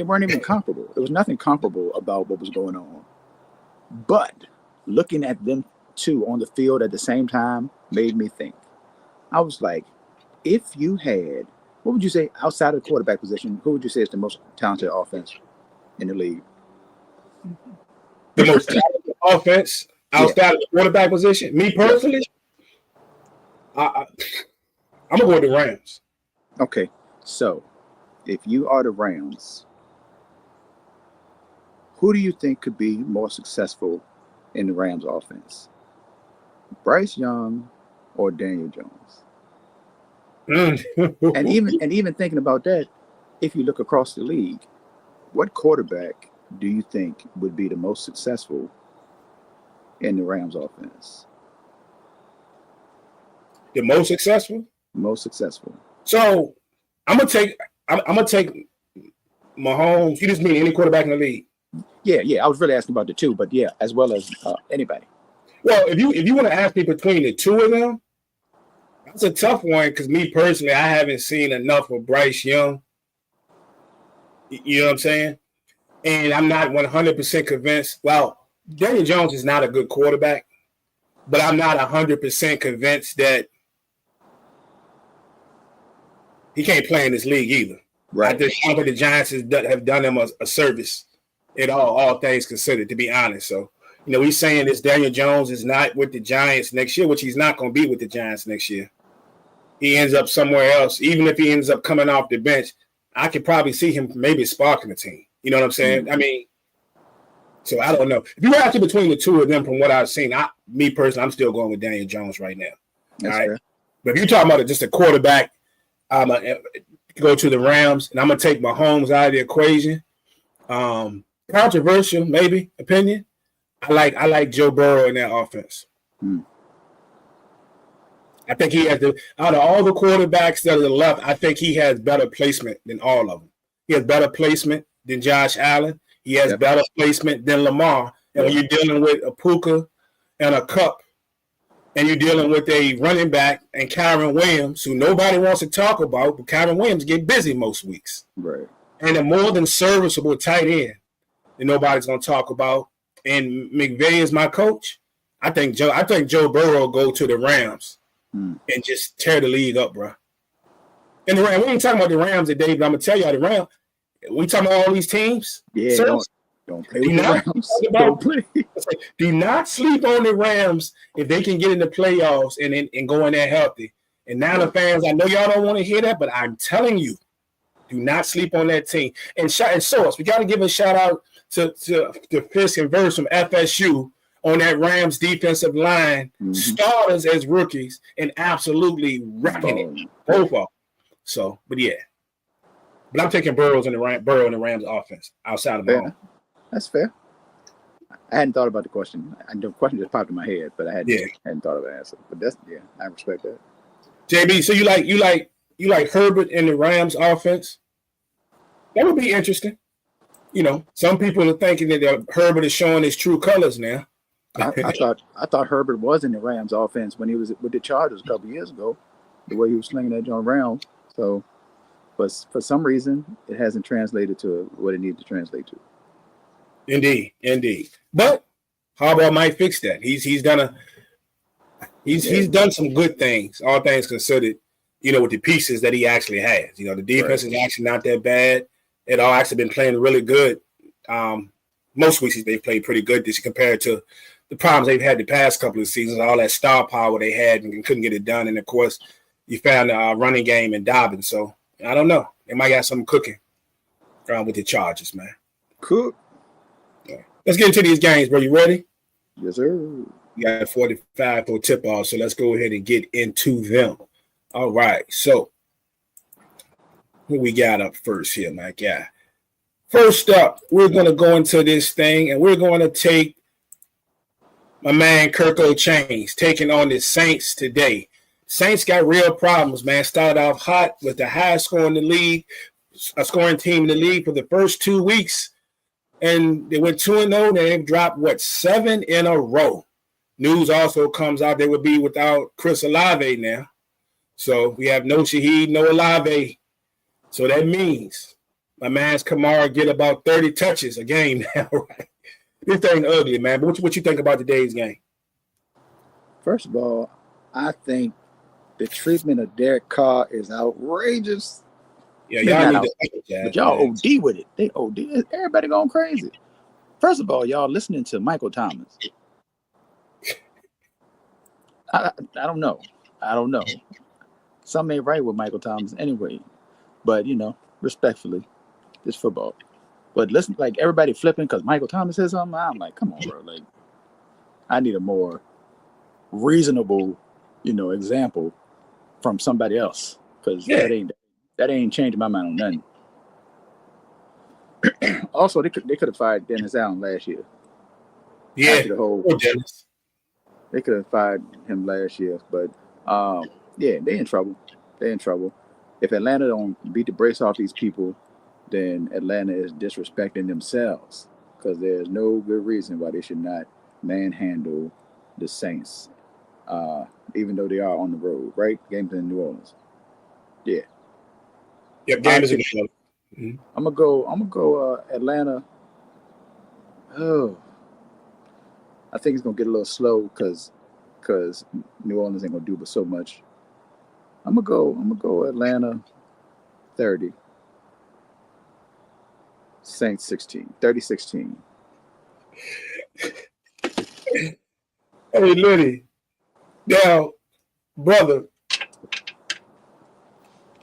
weren't even comparable. There was nothing comparable about what was going on. But looking at them two on the field at the same time made me think. I was like, if you had, what would you say outside of the quarterback position, who would you say is the most talented offense in the league? The most talented offense outside of the quarterback position? Me personally? I'm going to go with the Rams. Okay, so if you are the Rams, who do you think could be more successful in the Rams offense? Bryce Young or Daniel Jones? and even thinking about that, if you look across the league, what quarterback do you think would be the most successful in the Rams offense? The most successful? Most successful. So I'm gonna take Mahomes. You just mean any quarterback in the league? Yeah. I was really asking about the two, but yeah, as well as anybody. Well, if you want to ask me between the two of them, that's a tough one because me personally, I haven't seen enough of Bryce Young. You know what I'm saying? And I'm not 100% convinced. Well, Daniel Jones is not a good quarterback, but I'm not 100% convinced that he can't play in this league either. Right. I don't think the Giants have done him a service at all things considered, to be honest. So, he's saying this Daniel Jones is not with the Giants next year, which he's not going to be with the Giants next year. He ends up somewhere else. Even if he ends up coming off the bench, I could probably see him maybe sparking the team. You know what I'm saying? Mm-hmm. I mean, so I don't know. If you were asking between the two of them from what I've seen, me personally, I'm still going with Daniel Jones right now. That's all right. Fair. But if you're talking about just a quarterback, I'm going to go to the Rams, and I'm going to take Mahomes out of the equation. Controversial, maybe, opinion. I like Joe Burrow in that offense. I think he has out of all the quarterbacks that are left, I think he has better placement than all of them. He has better placement than Josh Allen. He has better placement than Lamar. And when you're dealing with a Puka and a Cup and you're dealing with a running back and Kyron Williams, who nobody wants to talk about, but Kyron Williams get busy most weeks. Right. And a more than serviceable tight end that nobody's going to talk about. And McVay is my coach. I think Joe Burrow go to the Rams and just tear the league up, bro. And the Rams, we ain't talking about the Rams today, but I'm going to tell y'all the Rams, we talking about all these teams. Yeah, don't play with the Rams. Don't play. Do not sleep on the Rams if they can get in the playoffs and go in there healthy. And now the fans, I know y'all don't want to hear that, but I'm telling you, do not sleep on that team. And Source, we got to give a shout out to Fisk and Verse from FSU on that Rams defensive line, starters as rookies, and absolutely wrecking it. Both of them. So, but yeah. But I'm taking Burrow in the Rams offense outside of the ball. That's fair. I hadn't thought about the question. The question just popped in my head, but I hadn't thought of the answer. But I respect that. JB, so you like Herbert in the Rams offense? That would be interesting. You know, some people are thinking that Herbert is showing his true colors now. I thought Herbert was in the Rams offense when he was with the Chargers a couple years ago, the way he was slinging that joint around. So, but for some reason, it hasn't translated to what it needed to translate to. Indeed. But Harbaugh might fix that. He's done some good things, all things considered, you know, with the pieces that he actually has. You know, the defense is actually not that bad. It all actually been playing really good. Most weeks they've played pretty good this compared to the problems they've had the past couple of seasons, all that star power they had and couldn't get it done. And, of course, you found a running game in Dobbins. So, I don't know. They might got something cooking with the Chargers, man. Cool. Yeah. Let's get into these games, bro. You ready? Yes, sir. We got 45 for tip-off, so let's go ahead and get into them. All right. So, who we got up first here, my guy? First up, we're going to go into this thing, and we're going to take my man Kirk O'Chains taking on the Saints today. Saints got real problems, man. Started off hot with the highest score in the league, a scoring team in the league for the first 2 weeks, and they went 2-0, and they've dropped, 7 in a row. News also comes out they would be without Chris Olave now. So we have no Shaheed, no Olave. So that means my man's Kamara get about 30 touches a game now, right? This thing ugly, man. But what you think about today's game? First of all, I think the treatment of Derek Carr is outrageous. Yeah, y'all need to think that. But y'all OD with it. They OD. Everybody going crazy. First of all, y'all listening to Michael Thomas. I don't know. Something ain't right with Michael Thomas anyway. But, you know, respectfully, it's football. But listen, like everybody flipping because Michael Thomas says something. I'm like, come on, bro. Like, I need a more reasonable, you know, example from somebody else because that ain't changing my mind on nothing. Also, they could have fired Dennis Allen last year. Yeah, Dennis. They could have fired him last year, but they in trouble. They're in trouble. If Atlanta don't beat the brakes off these people, then Atlanta is disrespecting themselves because there's no good reason why they should not manhandle the Saints, even though they are on the road, right? Games in New Orleans. Yeah. Yep, games in New Orleans. I'm gonna go Atlanta. Oh, I think it's gonna get a little slow because New Orleans ain't gonna do but so much. I'm gonna go Atlanta 30. Saints 16. 30-16. Hey, Liddy. Now, brother.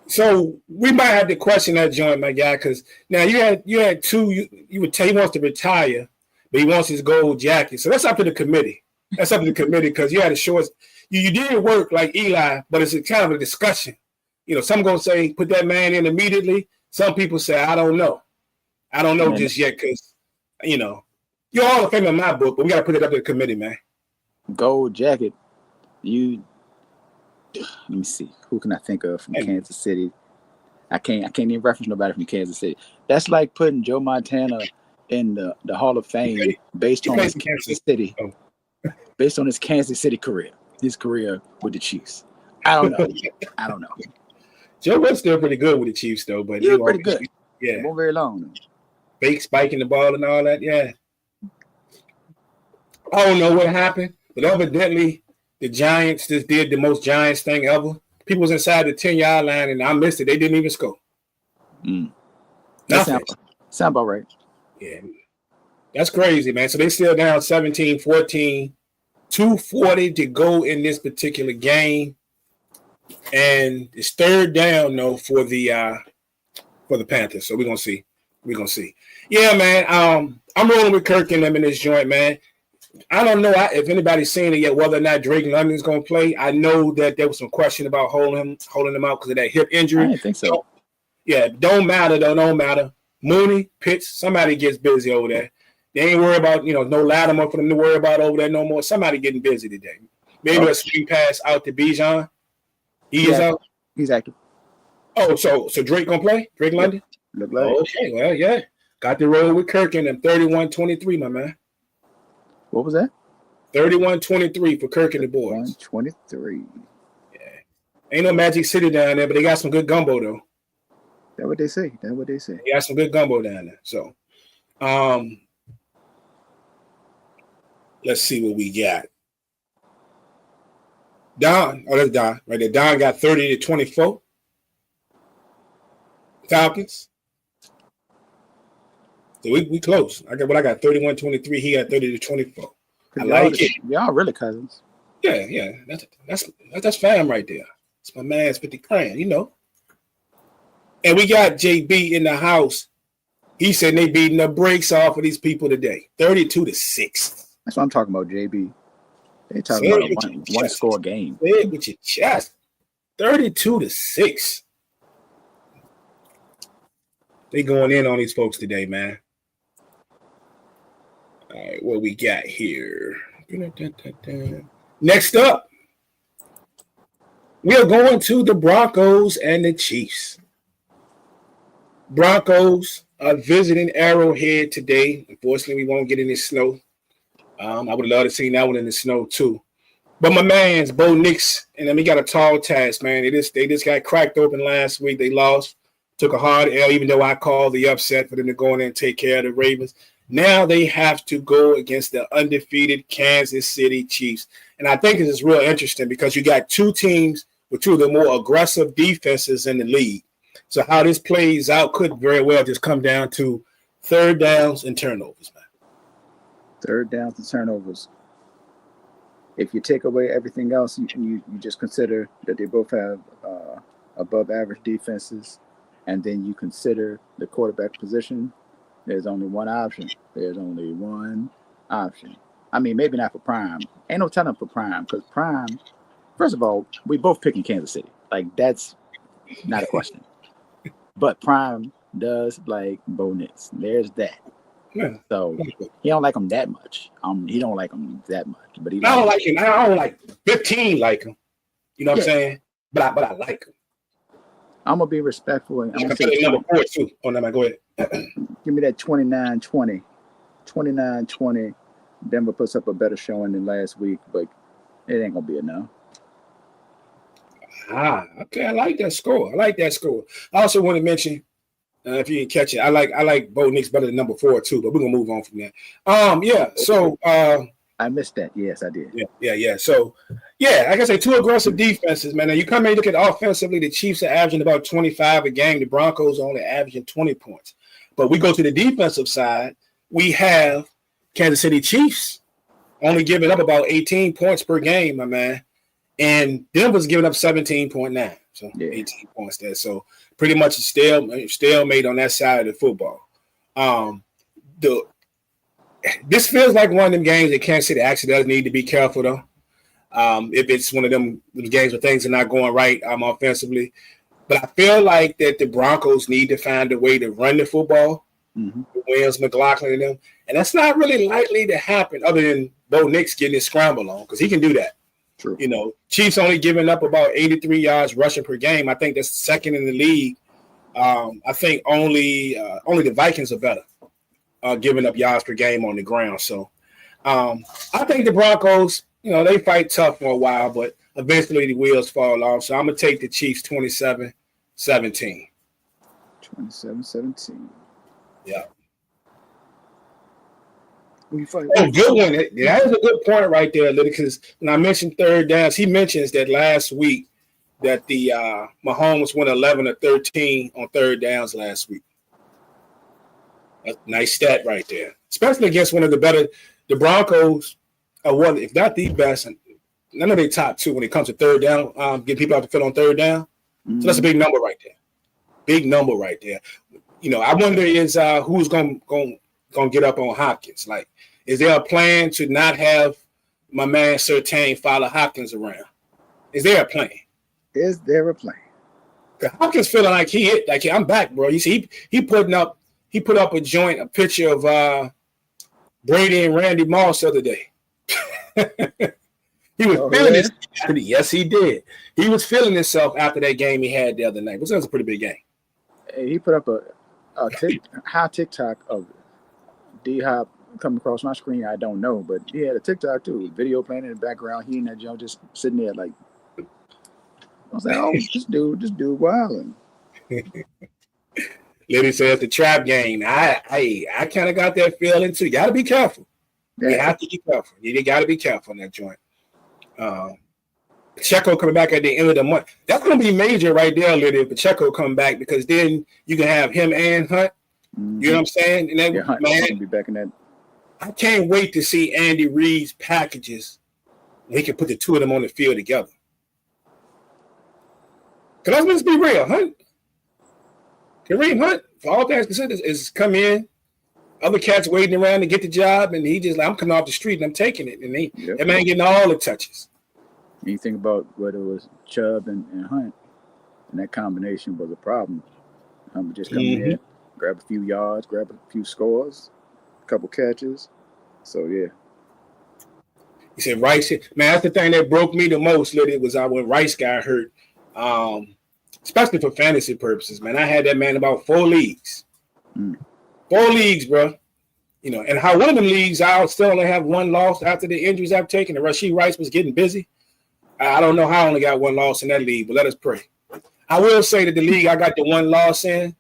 So we might have to question that joint, my guy, because now you had two. You would tell he wants to retire, but he wants his gold jacket. So that's up to the committee. That's up to the committee because you had a short. You did work like Eli, but it's a kind of a discussion. You know, some gonna say put that man in immediately. Some people say I don't know. I don't know just yet because, you know, you're all of fame in my book, but we got to put it up to the committee, man. Gold jacket. Let me see. Who can I think of from Kansas City? I can't even reference nobody from Kansas City. That's like putting Joe Montana in the Hall of Fame based on his Kansas City career. his career with the Chiefs. I don't know. Joe was still pretty good with the Chiefs, though. But He was pretty good. Yeah. It wasn't very long. Fake spiking the ball and all that. Yeah. I don't know what happened, but evidently the Giants just did the most Giants thing ever. People was inside the 10-yard line, and I missed it. They didn't even score. That sound about right. Yeah. That's crazy, man. So they still down 17-14. 2:40 to go in this particular game. And it's third down, though, for the Panthers. So we're gonna see. Yeah, man. I'm rolling with Kirk and them in this joint, man. I don't know if anybody's seen it yet, whether or not Drake London's gonna play. I know that there was some question about holding him out because of that hip injury. I didn't think so. Yeah, don't matter though. Don't matter. Mooney, Pitts, somebody gets busy over there. They ain't worried about, no Latimer for them to worry about over there no more. Somebody getting busy today. Maybe a swing pass out to Bijan. He is out. He's active. Oh, so Drake gonna play? Drake London? Look like okay, well, yeah. Got the roll with Kirk in them 31-23, my man. What was that? 31-23 for Kirk and the boys. 23. Yeah. Ain't no Magic City down there, but they got some good gumbo though. That's what they say. They got some good gumbo down there. So let's see what we got. Don, that's Don right there. Don got 30-24. Falcons. So we close. I got 31-23. He got 30-24. I like it. Y'all really cousins. Yeah. That's fam right there. It's my man's 50 grand, And we got JB in the house. He said they beating the brakes off of these people today. 32-6. That's what I'm talking about, JB. They talking about a one score game. Say it with your chest. 32-6. They going in on these folks today, man. All right, what we got here? Next up, we are going to the Broncos and the Chiefs. Broncos are visiting Arrowhead today. Unfortunately, we won't get any snow. I would love to see that one in the snow too. But my man's Bo Nix, and then he got a tall task, man. They just got cracked open last week. They lost, took a hard L, even though I called the upset for them to go in there and take care of the Ravens. Now they have to go against the undefeated Kansas City Chiefs. And I think this is real interesting because you got two teams with two of the more aggressive defenses in the league. So how this plays out could very well just come down to third downs and turnovers, man. Third downs and turnovers. If you take away everything else, you just consider that they both have above average defenses, and then you consider the quarterback position, there's only one option. I mean, maybe not for Prime. Ain't no telling for Prime, because Prime, first of all, we both picking Kansas City. Like, that's not a question. But Prime does like Bo Nix. There's that. Yeah. So he don't like him that much. He don't like him that much. But I don't like him. I don't like 15 like him. You know what I'm saying? But I like him. I'm gonna be respectful. And I'm gonna say number 4 too. Oh, no, go ahead. Give me that 29-20. 29-20. Denver puts up a better showing than last week, but it ain't gonna be enough. Okay. I like that score. I also want to mention, if you didn't catch it, I like Bo Nix better than number 4 too, but we're gonna move on from that. So I missed that. Yes, I did. Yeah. So like I say, two aggressive defenses, man. Now you come in and look at offensively, the Chiefs are averaging about 25 a game. The Broncos are only averaging 20 points. But we go to the defensive side, we have Kansas City Chiefs only giving up about 18 points per game, my man. And Denver's giving up 17.9. So 18 points there. So pretty much a stalemate on that side of the football. This feels like one of them games that Kansas City actually does need to be careful, though. If it's one of them games where things are not going right offensively. But I feel like that the Broncos need to find a way to run the football. Mm-hmm. Williams, McLaughlin, and them. And that's not really likely to happen other than Bo Nix getting his scramble on, because he can do that. True. Chiefs only giving up about 83 yards rushing per game. I think that's second in the league. I think only the Vikings are better giving up yards per game on the ground. So I think the Broncos, they fight tough for a while, but eventually the wheels fall off. So I'm going to take the Chiefs 27-17. 27-17. Yeah. Oh, good one. That is a good point right there, because when I mentioned third downs, he mentions that last week that the Mahomes went 11-13 on third downs last week. That's a nice stat right there, especially against one of the better. The Broncos are one, if not the best, none of their top two when it comes to third down, get people out the field on third down. Mm-hmm. So that's a big number right there. Big number right there. I wonder is who's going to get up on Hopkins. Like, is there a plan to not have my man Surtain follow Hopkins around? Is there a plan? Is there a plan? Hopkins feeling like I'm back, bro. You see, he put up a picture of Brady and Randy Moss the other day. He was feeling his. Yes, he did. He was feeling himself after that game he had the other night. Which was a pretty big game. Hey, he put up a high TikTok of D-Hop coming across my screen. I don't know, but he had a TikTok too. Video playing in the background. He and that Joe just sitting there like. I was like, oh, this dude wilding. Liddy says the trap game. I kind of got that feeling too. You got to be careful. Yeah. You have to be careful. You got to be careful in that joint. Pacheco coming back at the end of the month. That's going to be major right there, Liddy, if Pacheco come back, because then you can have him and Hunt. Mm-hmm. You know what I'm saying? And then, Hunt will be back in that. I can't wait to see Andy Reid's packages. He can put the two of them on the field together. Because let's be real, Hunt. Kareem Hunt, for all things considered, is come in. Other cats waiting around to get the job, and he just like, I'm coming off the street and I'm taking it. And that man getting all the touches. You think about whether it was Chubb and Hunt, and that combination was a problem. Hunt would just come in, grab a few yards, grab a few scores, a couple catches. So, yeah. He said Rice. Man, that's the thing that broke me the most, Liddy, was when Rice got hurt. Especially for fantasy purposes, man. I had that man about 4 leagues. 4 leagues, bro. And how one of them leagues, I'll still only have 1 loss after the injuries I've taken. And Rashee Rice was getting busy. I don't know how I only got 1 loss in that league, but let us pray. I will say that the league I got the 1 loss in,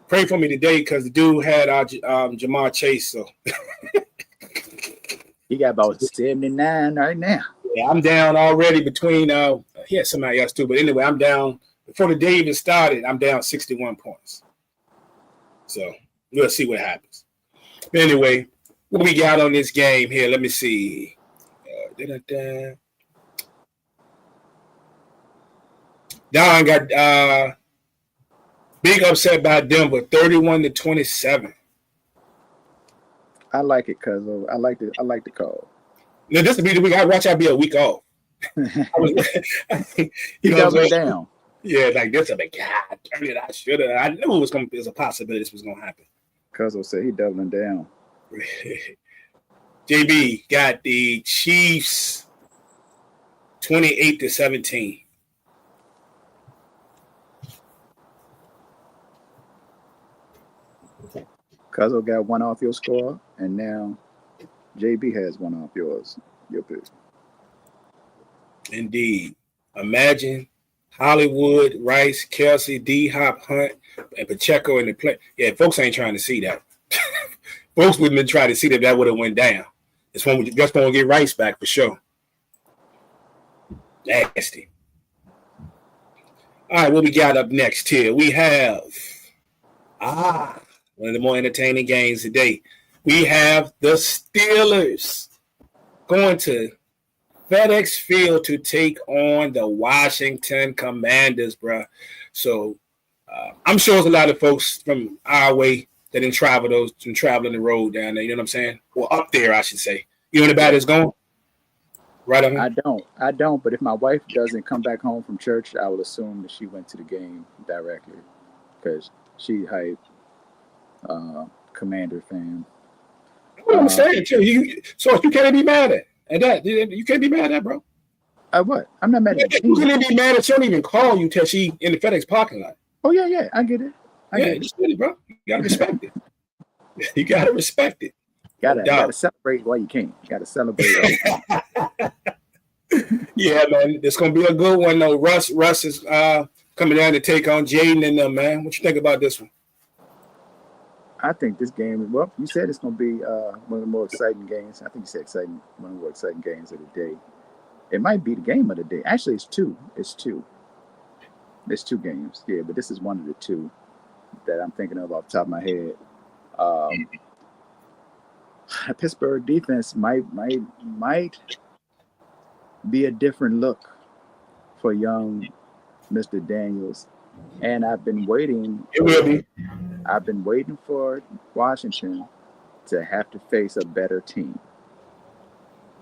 pray for me today because the dude had Jamar Chase. So he got about 79 right now. Yeah, I'm down already between he had somebody else too, but anyway, I'm down before the day even started. I'm down 61 points. So we'll see what happens. But anyway, what we got on this game here? Let me see. Don got big upset by Denver, 31-27. I like it, cuz I like the call. Now this will be the week. I watch. I'll be a week off. He doubling down. Yeah, like this. I'm like, God, darn it, I should have. I knew it was going. There's a possibility this was going to happen. Cuzzo said he doubling down. JB got the Chiefs 28-17. Cuzzo got 1 off your score, and now JB has 1 off yours. Your pick. Indeed. Imagine Hollywood, Rice, Kelsey, D-Hop, Hunt, and Pacheco in the play. Yeah, folks ain't trying to see that. Folks wouldn't have tried to see that would have went down. That's when we're going to get Rice back for sure. Nasty. All right, what we got up next here? We have one of the more entertaining games today. We have the Steelers going to FedEx Field to take on the Washington Commanders, bro. So I'm sure there's a lot of folks from our way that didn't travel the road down there. You know what I'm saying? Well, up there, I should say. You know anybody that's going? Right on. I don't. But if my wife doesn't come back home from church, I will assume that she went to the game directly because she hype Commander fan. I'm saying too. So you can't be mad at that. You can't be mad at that, bro. What? I'm not mad at that. You can't be mad at. She don't even call you till she in the FedEx parking lot. Oh yeah, I get it. Just get it, bro. You gotta respect it. You gotta respect it. Gotta celebrate while you can. Gotta celebrate while you can. Yeah, man, it's gonna be a good one though. Russ is coming down to take on Jaden and them, man. What you think about this one? I think this game. Well, you said it's gonna be one of the more exciting games. I think you said exciting. One of the more exciting games of the day. It might be the game of the day. Actually, it's two. There's two games. Yeah, but this is one of the two that I'm thinking of off the top of my head. Pittsburgh defense might be a different look for young Mr. Daniels, and I've been waiting. It will be. I've been waiting for Washington to have to face a better team.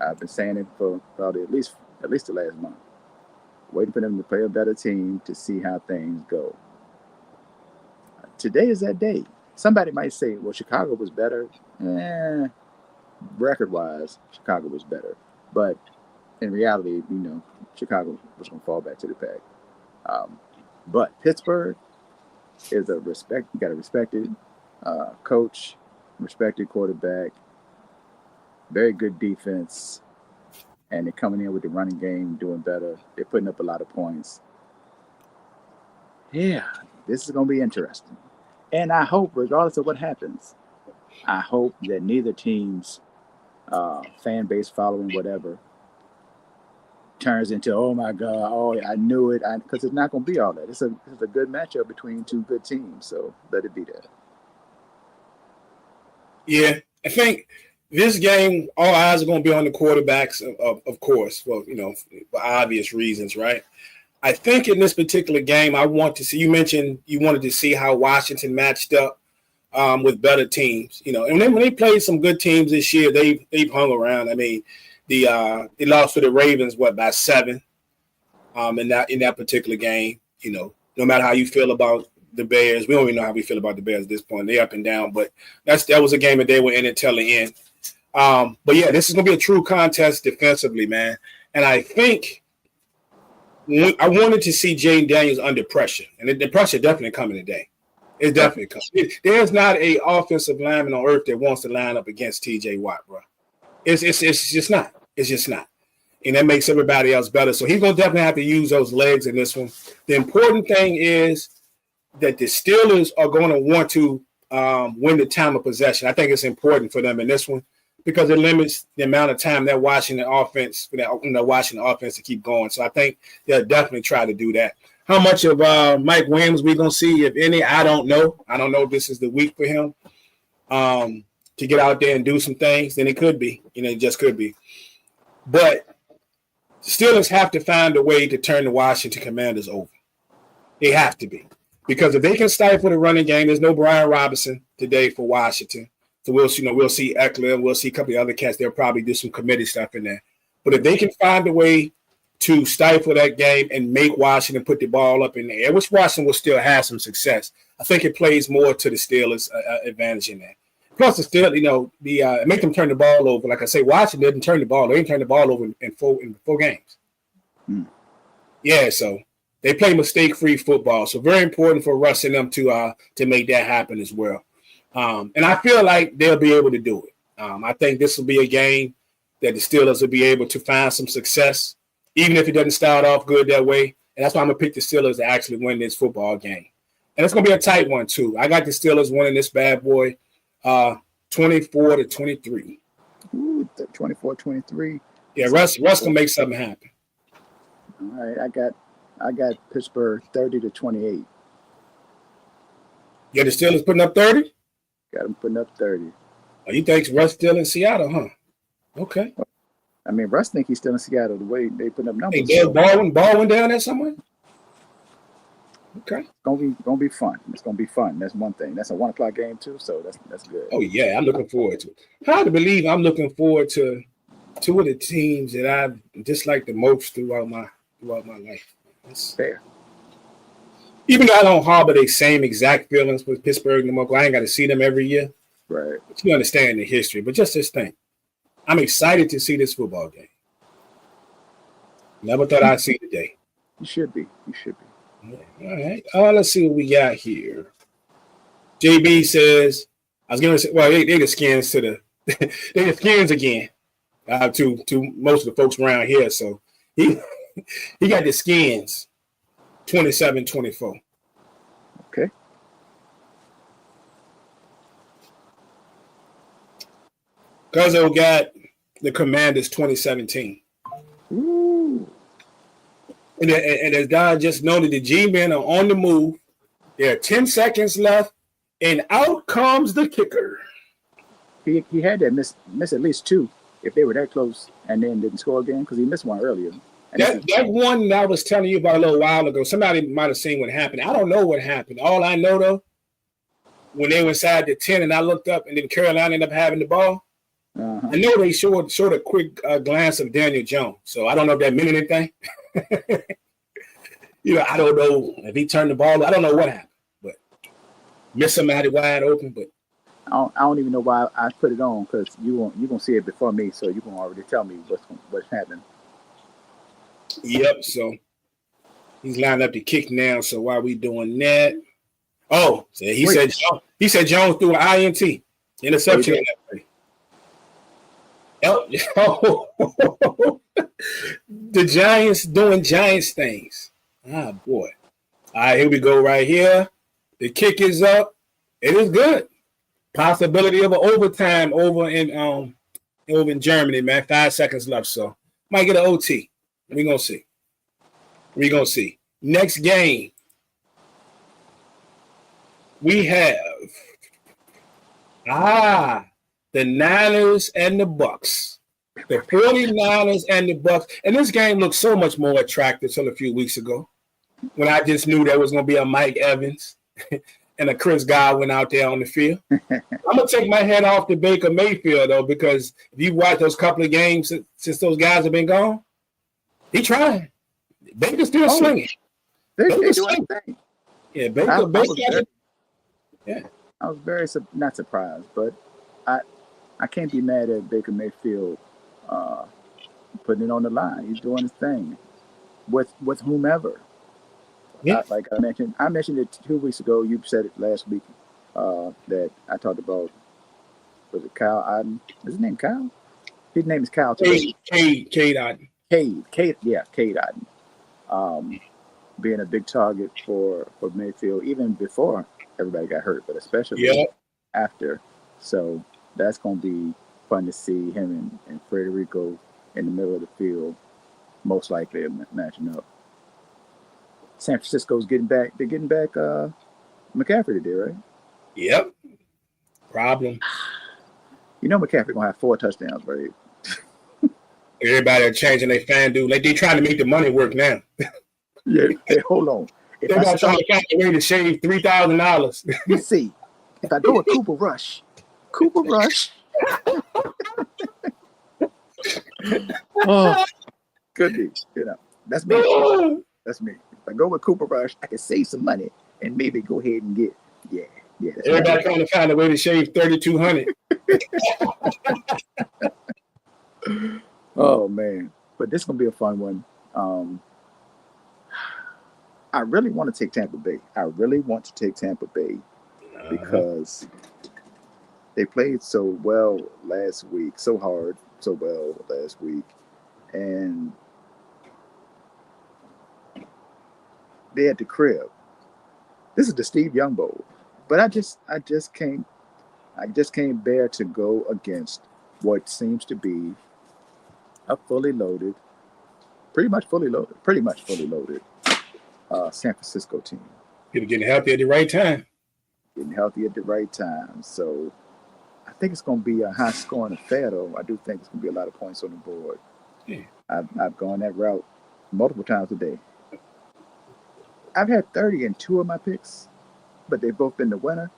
I've been saying it for probably at least the last month. Waiting for them to play a better team to see how things go. Today is that day. Somebody might say, well, Chicago was better. Record-wise, Chicago was better. But in reality, Chicago was going to fall back to the pack. But Pittsburgh is you got a respected coach, respected quarterback, very good defense, and they're coming in with the running game, doing better. They're putting up a lot of points. Yeah, this is going to be interesting. And I hope, regardless of what happens, I hope that neither team's fan base following whatever turns into, oh my God, oh I knew it, because it's not going to be all that. It's a good matchup between two good teams, so let it be that. Yeah, I think this game, all eyes are going to be on the quarterbacks, of course. Well, for obvious reasons, right? I think in this particular game, I want to see. You mentioned you wanted to see how Washington matched up with better teams. And when they played some good teams this year, they've hung around. I mean, they lost to the Ravens by 7 in that particular game. No matter how you feel about the Bears, we don't even know how we feel about the Bears at this point. They're up and down, but that was a game that they were in until the end. But yeah, this is going to be a true contest defensively, man. And I think I wanted to see Jaden Daniels under pressure, and the pressure definitely coming today. It's definitely coming. There's not an offensive lineman on earth that wants to line up against T.J. Watt, bro. It's just not. It's just not. And that makes everybody else better. So he's going to definitely have to use those legs in this one. The important thing is that the Steelers are going to want to win the time of possession. I think it's important for them in this one because it limits the amount of time they're watching the offense, to keep going. So I think they'll definitely try to do that. How much of Mike Williams we going to see, if any, I don't know. I don't know if this is the week for him to get out there and do some things. Then it could be. It just could be. But Steelers have to find a way to turn the Washington Commanders over. They have to be. Because if they can stifle the running game, there's no Brian Robinson today for Washington. So we'll see Eckler, we'll see a couple of other cats. They'll probably do some committee stuff in there. But if they can find a way to stifle that game and make Washington put the ball up in the air, which Washington will still have some success, I think it plays more to the Steelers' advantage in that. Plus, the Steelers, make them turn the ball over. Like I say, Washington didn't turn the ball. They didn't turn the ball over in four games. Yeah, so they play mistake-free football. So very important for Russ and them to make that happen as well. And I feel like they'll be able to do it. I think this will be a game that the Steelers will be able to find some success, even if it doesn't start off good that way. And that's why I'm going to pick the Steelers to actually win this football game. And it's going to be a tight one, too. I got the Steelers winning this bad boy 24-23. Ooh, 24-23. Yeah, Russ can make something happen. All right, I got Pittsburgh 30-28. Yeah, the Steelers putting up 30? Got them putting up 30. Oh, you think Russ still in Seattle, huh? Okay. I mean, Russ think he's still in Seattle the way they putting up numbers. Hey, there's Baldwin down there somewhere? Okay. It's gonna be fun. It's gonna be fun. That's one thing. That's a 1:00 game too, so that's good. Oh yeah, I'm looking forward to it. Hard to believe I'm looking forward to two of the teams that I've disliked the most throughout my life. That's fair. Even though I don't harbor the same exact feelings with Pittsburgh and Milwaukee, I ain't got to see them every year. Right. But you understand the history. But just this thing, I'm excited to see this football game. Never thought I'd see the day. You should be. All right. Let's see what we got here. JB says, I was going to say, well, they the skins to They the Skins again. To most of the folks around here. So he got the Skins 27-24. Okay. Guzzo got the Commanders 2017. Ooh. And as God just noted, the G-men are on the move. There are 10 seconds left, and out comes the kicker. He had that miss at least two if they were that close and then didn't score again because he missed one earlier. That one that I was telling you about a little while ago, somebody might have seen what happened. I don't know what happened. All I know, though, when they were inside the 10 and I looked up and then Carolina ended up having the ball, I know they showed a quick glance of Daniel Jones. So I don't know if that meant anything. I don't know if he turned the ball. I don't know what happened, but missed somebody wide open. But I don't even know why I put it on because you're gonna see it before me, so you can already tell me what's happening. Yep. So he's lined up to kick now. So while we doing that, so he said Jones threw an INT interception in that play. The Giants doing Giants things. Ah, boy. All right, here we go right here. The kick is up. It is good. Possibility of an overtime over in Germany, man. 5 seconds left, so might get an OT. We're going to see. Next game, we have the Niners and the Bucs. The 49ers and the Bucs. And this game looked so much more attractive till a few weeks ago when I just knew there was going to be a Mike Evans and a Chris Godwin out there on the field. I'm going to take my head off the Baker Mayfield, though, because if you watch those couple of games since those guys have been gone, he trying. Baker's still swinging. They doing thing. Yeah, Baker. I was very not surprised, but I can't be mad at Baker Mayfield putting it on the line. He's doing his thing with whomever. Yeah. Like I mentioned it 2 weeks ago. You said it last week that I talked about. Was it Kyle Otten? Is his name Kyle? His name is Kyle. Cade Otten. Cade Otten. Being a big target for Mayfield, even before everybody got hurt, but especially after. So that's going to be fun to see him and Federico in the middle of the field, most likely matching up. San Francisco's getting back. They're getting back McCaffrey today, right? Yep. Problem. You know McCaffrey gonna have 4 touchdowns, right? Everybody are changing their FanDuel. Like they trying to make the money work now. Yeah. Hey, hold on. They're trying to find a way to shave $3,000. You see, if I go with Cooper Rush. Oh, could be. That's me. That's me. If I go with Cooper Rush, I can save some money and maybe go ahead and get. That's everybody trying to find a way to shave $3,200. Oh man, but this is gonna be a fun one. I really want to take Tampa Bay. Because they played so well last week, so well last week, and they at the crib. This is the Steve Young Bowl, but I just can't bear to go against what seems to be a pretty much fully loaded San Francisco team. People getting healthy at the right time. So I think it's going to be a high-scoring affair, though. I do think it's going to be a lot of points on the board. Yeah. I've gone that route multiple times today. I've had 30 in 2 of my picks, but they've both been the winner.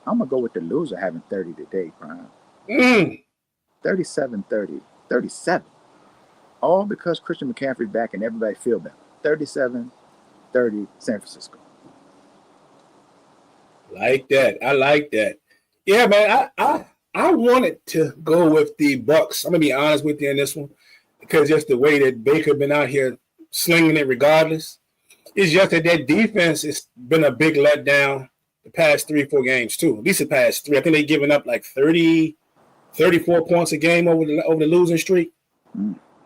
I'm going to go with the loser having 30 today, Prime. 37-30. 37. All because Christian McCaffrey's back and everybody feel better. 37-30 San Francisco. Like that. I like that. Yeah, man. I wanted to go with the Bucs. I'm gonna be honest with you in this one, because just the way that Baker been out here slinging it regardless. It's just that defense has been a big letdown the past 3-4 games too. At least the past 3. I think they've given up like 30 34 points a game over the losing streak.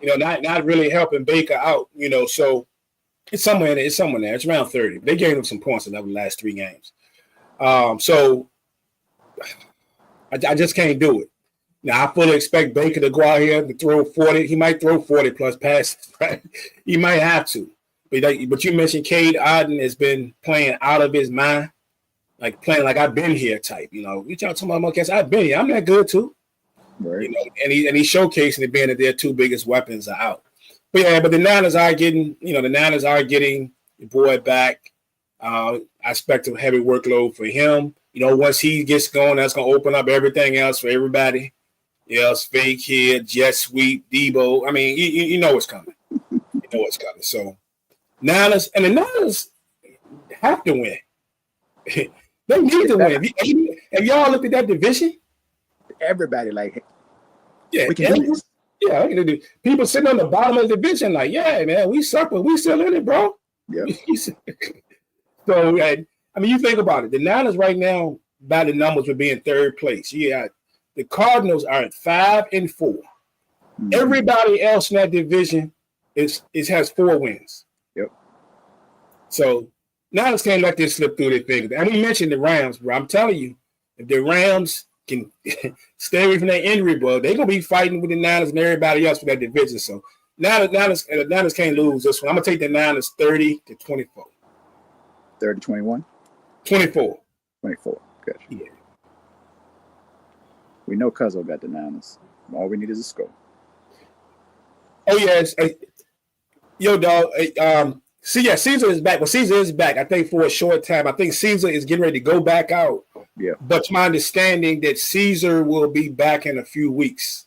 Not really helping Baker out. So it's somewhere there. It's around 30. They gave him some points in the last 3 games. So I just can't do it. Now, I fully expect Baker to go out here to throw 40. He might throw 40-plus passes, right? He might have to. But you mentioned Cade Otton has been playing out of his mind, like playing like I've been here type. You y'all talking about Marquez? I've been here. I'm that good too. Right. And he's showcasing it being that their 2 biggest weapons are out. But the Niners are getting, the boy back. I expect a heavy workload for him. Once he gets going, that's going to open up everything else for everybody. Fake here, jet sweep, Debo. I mean, you know what's coming. So, Niners have to win. They need to win. Have y'all looked at that division? Everybody we can do this. Yeah, people sitting on the bottom of the division like, yeah, man, we suck, but we still in it, bro. Yeah. So, you think about it. The Niners right now, by the numbers, would be in 3rd place. Yeah, the Cardinals are at 5-4. Mm-hmm. Everybody else in that division has 4 wins. Yep. So Niners can't let this slip through their fingers. And we mentioned the Rams, bro. I'm telling you, if the Rams can stay away from that injury bug, they're gonna be fighting with the Niners and everybody else for that division. So Niners can't lose this one. I'm gonna take the Niners 30-24. 30-21? 24. 24. Good. Yeah. We know Cuzzo got the Niners. All we need is a score. Oh, yes. Yo, dog. Caesar is back. Well, Caesar is back, I think, for a short time. I think Caesar is getting ready to go back out. Yeah. But it's my understanding that Caesar will be back in a few weeks.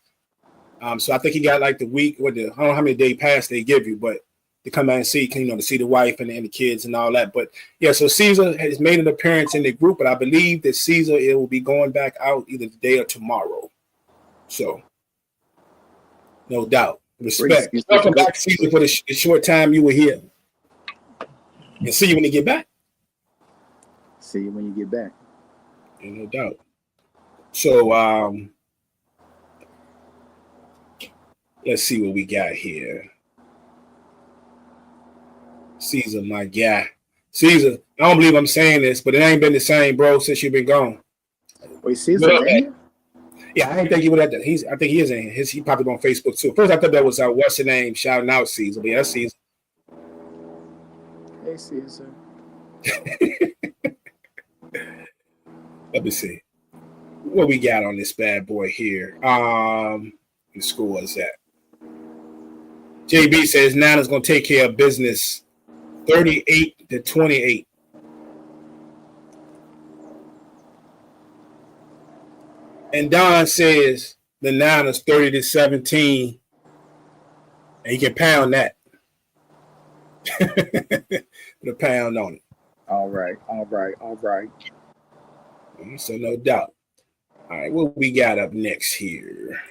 So I think he got the week, I don't know how many day pass they give you, but to come out and see, to see the wife and the kids and all that. But yeah, so Caesar has made an appearance in the group, but I believe that Caesar will be going back out either today or tomorrow. So, no doubt. Respect. Welcome back, Caesar, for the short time you were here. And see you when you get back. See you when you get back. Yeah, no doubt. So, let's see what we got here. Caesar, my guy. Caesar, I don't believe I'm saying this, but it ain't been the same, bro, since you've been gone. Wait, Caesar? Yeah, I didn't think he would have that. I think he is in. He popped up on Facebook too. First, I thought that was what's the name shouting out Caesar, but yeah, that's Caesar. Hey, Caesar. Let me see what we got on this bad boy here. The score is that. JB says Niners gonna take care of business, 38-28. And Don says the Niners 30-17, and he can pound that. Put a pound on it. All right. So no doubt. All right, what we got up next here?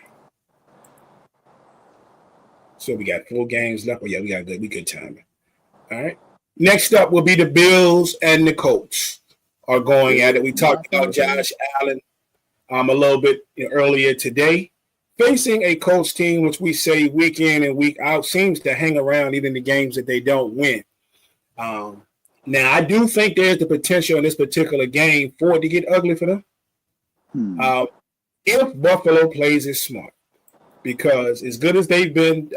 So we got 4 games left. Oh yeah, we good timing. All right. Next up will be the Bills and the Colts are going at it. We talked about Josh Allen a little bit earlier today, facing a Colts team which we say week in and week out seems to hang around even the games that they don't win. Now, I do think there's the potential in this particular game for it to get ugly for them. If Buffalo plays it smart, because as good as they've been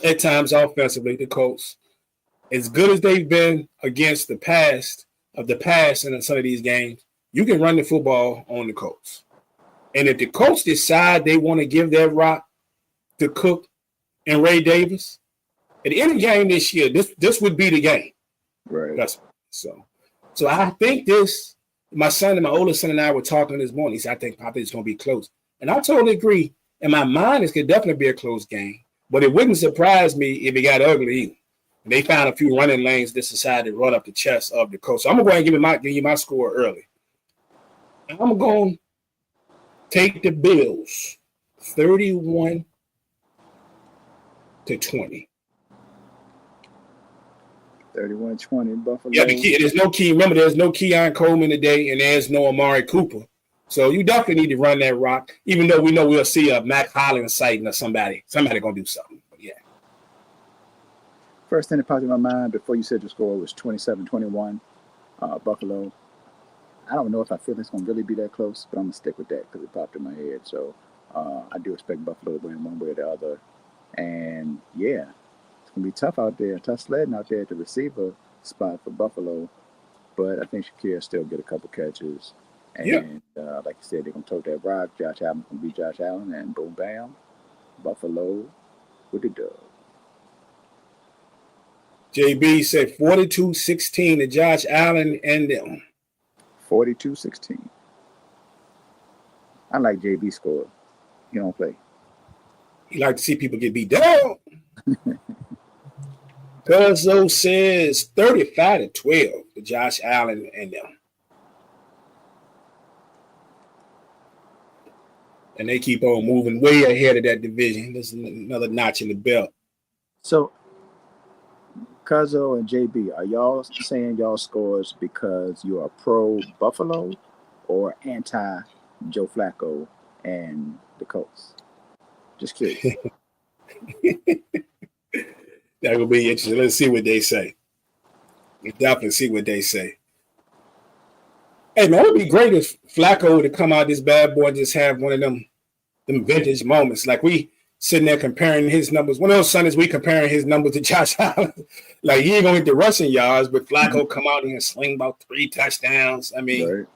at times offensively, the Colts, as good as they've been against the past in some of these games, you can run the football on the Colts. And if the Colts decide they want to give that rock to Cook and Ray Davis, at the end of the game this year, this would be the game. Right. So I think this, my oldest son and I were talking this morning. He said, I think it's going to be close. And I totally agree. In my mind, it could definitely be a close game. But it wouldn't surprise me if it got ugly either. And they found a few running lanes that decided to run up the chest of the Colts. So I'm going to go ahead and give you my score early. I'm going to take the Bills 31-20. 31-20 Buffalo. Yeah, there's no key. Remember, there's no Keon Coleman today, and there's no Amari Cooper. So you definitely need to run that rock, even though we know we'll see a Mac Hollins sighting or somebody. Somebody gonna do something. But yeah. First thing that popped in my mind before you said the score was 27-21, Buffalo. I don't know if I feel it's going to really be that close, but I'm going to stick with that because it popped in my head. So I do expect Buffalo to win one way or the other. And, yeah, it's going to be tough out there, tough sledding out there at the receiver spot for Buffalo. But I think Shakir still get a couple catches. And like you said, they're going to tote that rock. Josh Allen's going to be Josh Allen. And boom, bam, Buffalo with the dub. JB said 42-16 to Josh Allen and them. 42-16. I like JB score. He don't play. He like to see people get beat down. Cuzzo says 35-12 to Josh Allen and them. And they keep on moving way ahead of that division. There's another notch in the belt. So, Cuzzo and JB, are y'all saying y'all scores because you are pro Buffalo or anti Joe Flacco and the Colts? Just curious. That will be interesting. Let's see what they say. We'll definitely see what they say. Hey, man, it would be great if Flacco would come out this bad boy and just have one of them vintage moments. Like we sitting there comparing his numbers. One of those Sundays we comparing his numbers to Josh Allen. Like he ain't going to get the rushing yards, but Flacco come out and sling about 3 touchdowns. I mean,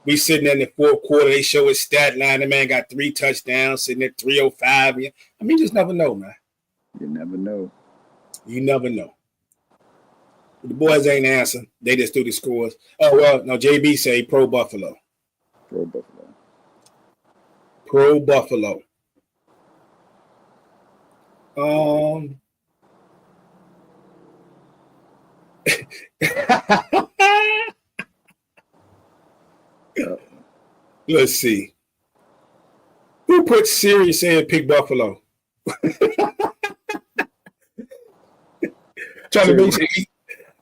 we sitting there in the fourth quarter. They show his stat line. The man got 3 touchdowns, sitting at 305. I mean, you just never know, man. You never know. You never know. The boys ain't answering. They just do the scores. Oh, well, no, JB say pro Buffalo. Pro Buffalo. Pro Buffalo. Let's see. Who put Siri saying pick Buffalo? Trying to make sure.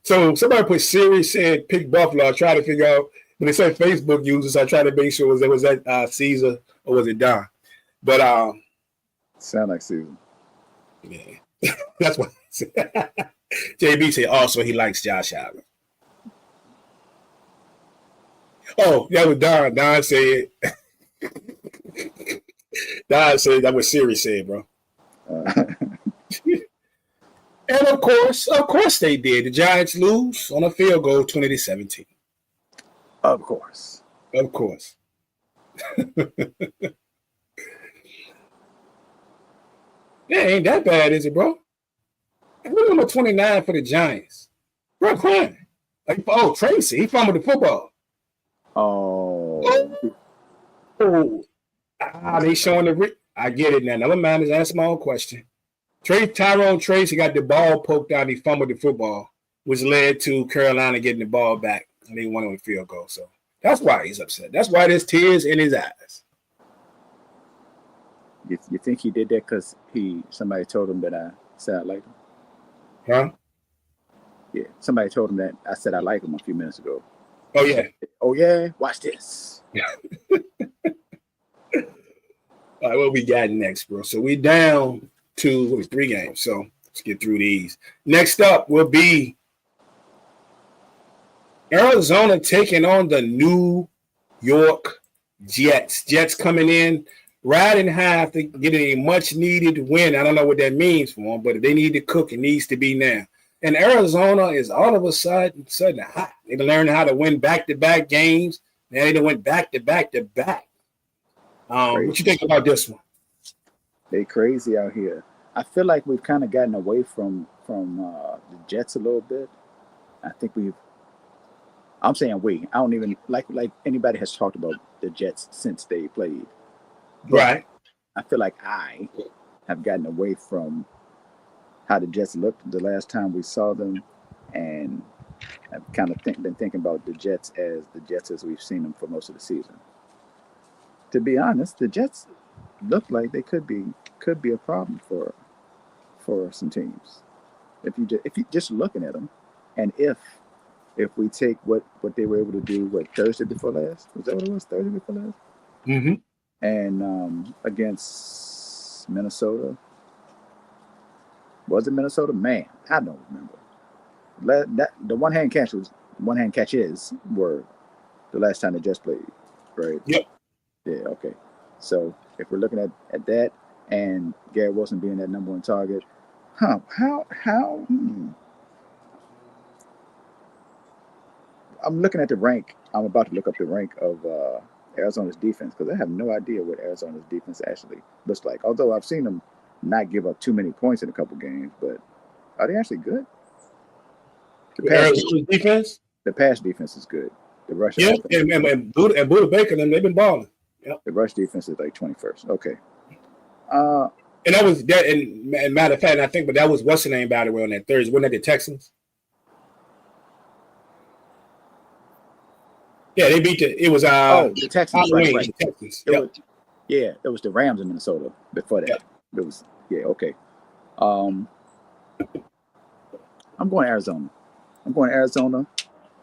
So somebody put Siri saying pick Buffalo. I try to figure out when they say Facebook users. I try to make sure was that Caesar or was it Don? But sound like Caesar. Yeah, that's what JB said. Also, he likes Josh Allen. Oh, that was Don. Don said. Don said that was Siri said, bro. And of course they did. The Giants lose on a field goal 20-17. Of course. Yeah, ain't that bad, is it, bro? We're number 29 for the Giants. Bro, crying. Like, Tracy, he fumbled the football. They showing the. I get it now. Never mind. Just answer my own question. Tyrone Tracy got the ball poked out. He fumbled the football, which led to Carolina getting the ball back, and they won on the field goal. So that's why he's upset. That's why there's tears in his eyes. You think he did that because somebody told him that I said I liked him? Huh? Yeah, somebody told him that I said I like him a few minutes ago. Oh, yeah. Oh, yeah? Watch this. All right, what we got next, bro? So we down to 3 games. So let's get through these. Next up will be Arizona taking on the New York Jets. Jets coming in riding high after getting a much-needed win. I don't know what that means for them, but if they need to cook, it needs to be now. And Arizona is all of a sudden hot. They learned how to win back-to-back games. Now they went back-to-back-to-back. What you think about this one? They crazy out here. I feel like we've kind of gotten away from the Jets a little bit. I think I'm saying we. I don't even like anybody has talked about the Jets since they played. But right. I feel like I have gotten away from how the Jets looked the last time we saw them, and I've kind of been thinking about the Jets as we've seen them for most of the season. To be honest, the Jets look like they could be a problem for some teams. If you just looking at them, and if we take what they were able to do, Thursday before last? Was that what it was? Thursday before last? Mm-hmm. And against Minnesota. Was it Minnesota? Man, I don't remember. The one hand catches were the last time the Jets played, right? Yep. Yeah, okay. So if we're looking at that and Garrett Wilson being that number one target, how I'm looking at the rank. I'm about to look up the rank of Arizona's defense because I have no idea what Arizona's defense actually looks like. Although I've seen them not give up too many points in a couple games, but are they actually good? Arizona's defense? The pass defense is good. The rush and Buda Baker, they've been balling. Yep. The rush defense is like 21st. Okay. And that was that. And matter of fact, I think, but that was what's the name by the way on that Thursday? Wasn't that the Texans? Yeah, they beat it was the Texans. Right. The Texans. Yep. It was the Rams in Minnesota before that. Yep. It was okay. I'm going Arizona. I'm going Arizona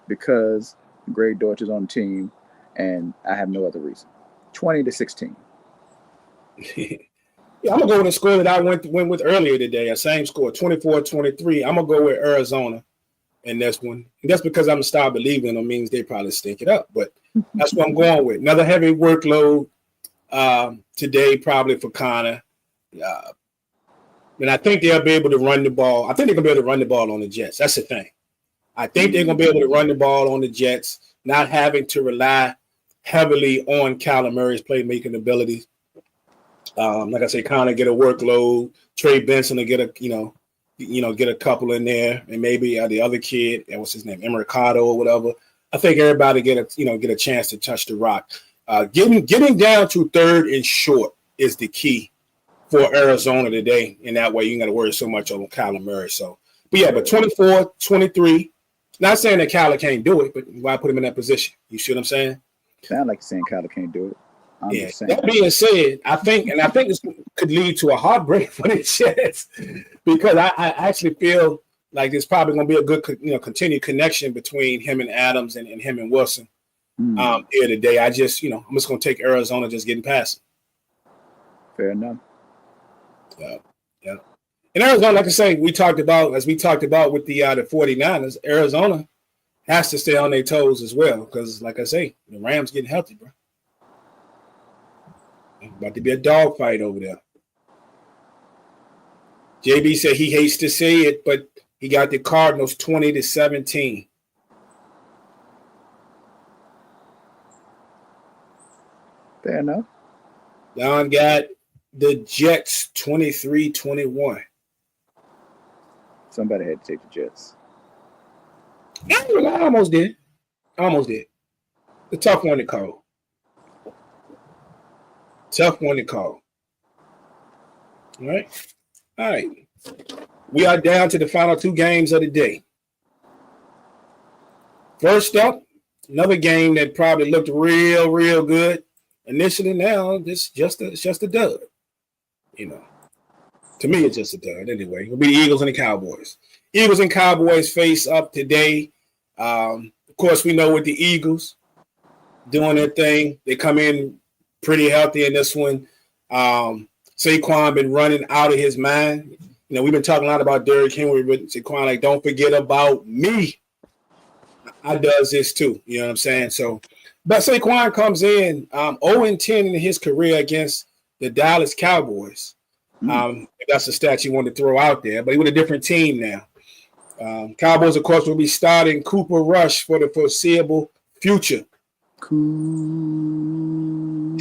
because Greg Dortch is on the team, and I have no other reason. 20-16. Yeah, I'm gonna go with a score that I went with earlier today. A same score, 24-23. I'm gonna go with Arizona in this one. And that's because I'm start believing them means they probably stink it up. But that's what I'm going with. Another heavy workload today, probably for Connor. And I think they'll be able to run the ball. I think they're gonna be able to run the ball on the Jets. That's the thing. I think they're gonna be able to run the ball on the Jets, not having to rely heavily on Kyler Murray's playmaking abilities. Like I say, Connor get a workload. Trey Benson to get get a couple in there, and maybe the other kid, what's his name, Emericado or whatever. I think everybody get a chance to touch the rock. Getting down to third and short is the key for Arizona today. In that way, you ain't got to worry so much on Kyler Murray. So, but 24-23. Not saying that Kyler can't do it, but why put him in that position? You see what I'm saying? Sound like you're saying Kyler can't do it. That being said, I think this could lead to a heartbreak for the Jets because I actually feel like there's probably going to be a good, continued connection between him and Adams and him and Wilson here today. I'm just going to take Arizona just getting past him. Fair enough. Yeah. In Arizona, like I say, we talked about with the 49ers, Arizona has to stay on their toes as well because, like I say, the Rams getting healthy, bro. About to be a dogfight over there. JB said he hates to say it, but he got the Cardinals 20-17. Fair enough. Don got the Jets 23-21. Somebody had to take the Jets. I almost did. The tough one to call. All right. We are down to the final two games of the day. First up, another game that probably looked real, real good initially. Now it's just a dud. To me, it's just a dud. Anyway, it'll be the Eagles and the Cowboys. Eagles and Cowboys face up today. Of course, we know with the Eagles doing their thing, they come in pretty healthy in this one. Saquon been running out of his mind. We've been talking a lot about Derrick Henry, but Saquon, like, don't forget about me. I does this too. You know what I'm saying? So, but Saquon comes in 0-10 in his career against the Dallas Cowboys. That's a stat you wanted to throw out there, but he with a different team now. Cowboys, of course, will be starting Cooper Rush for the foreseeable future. Cool.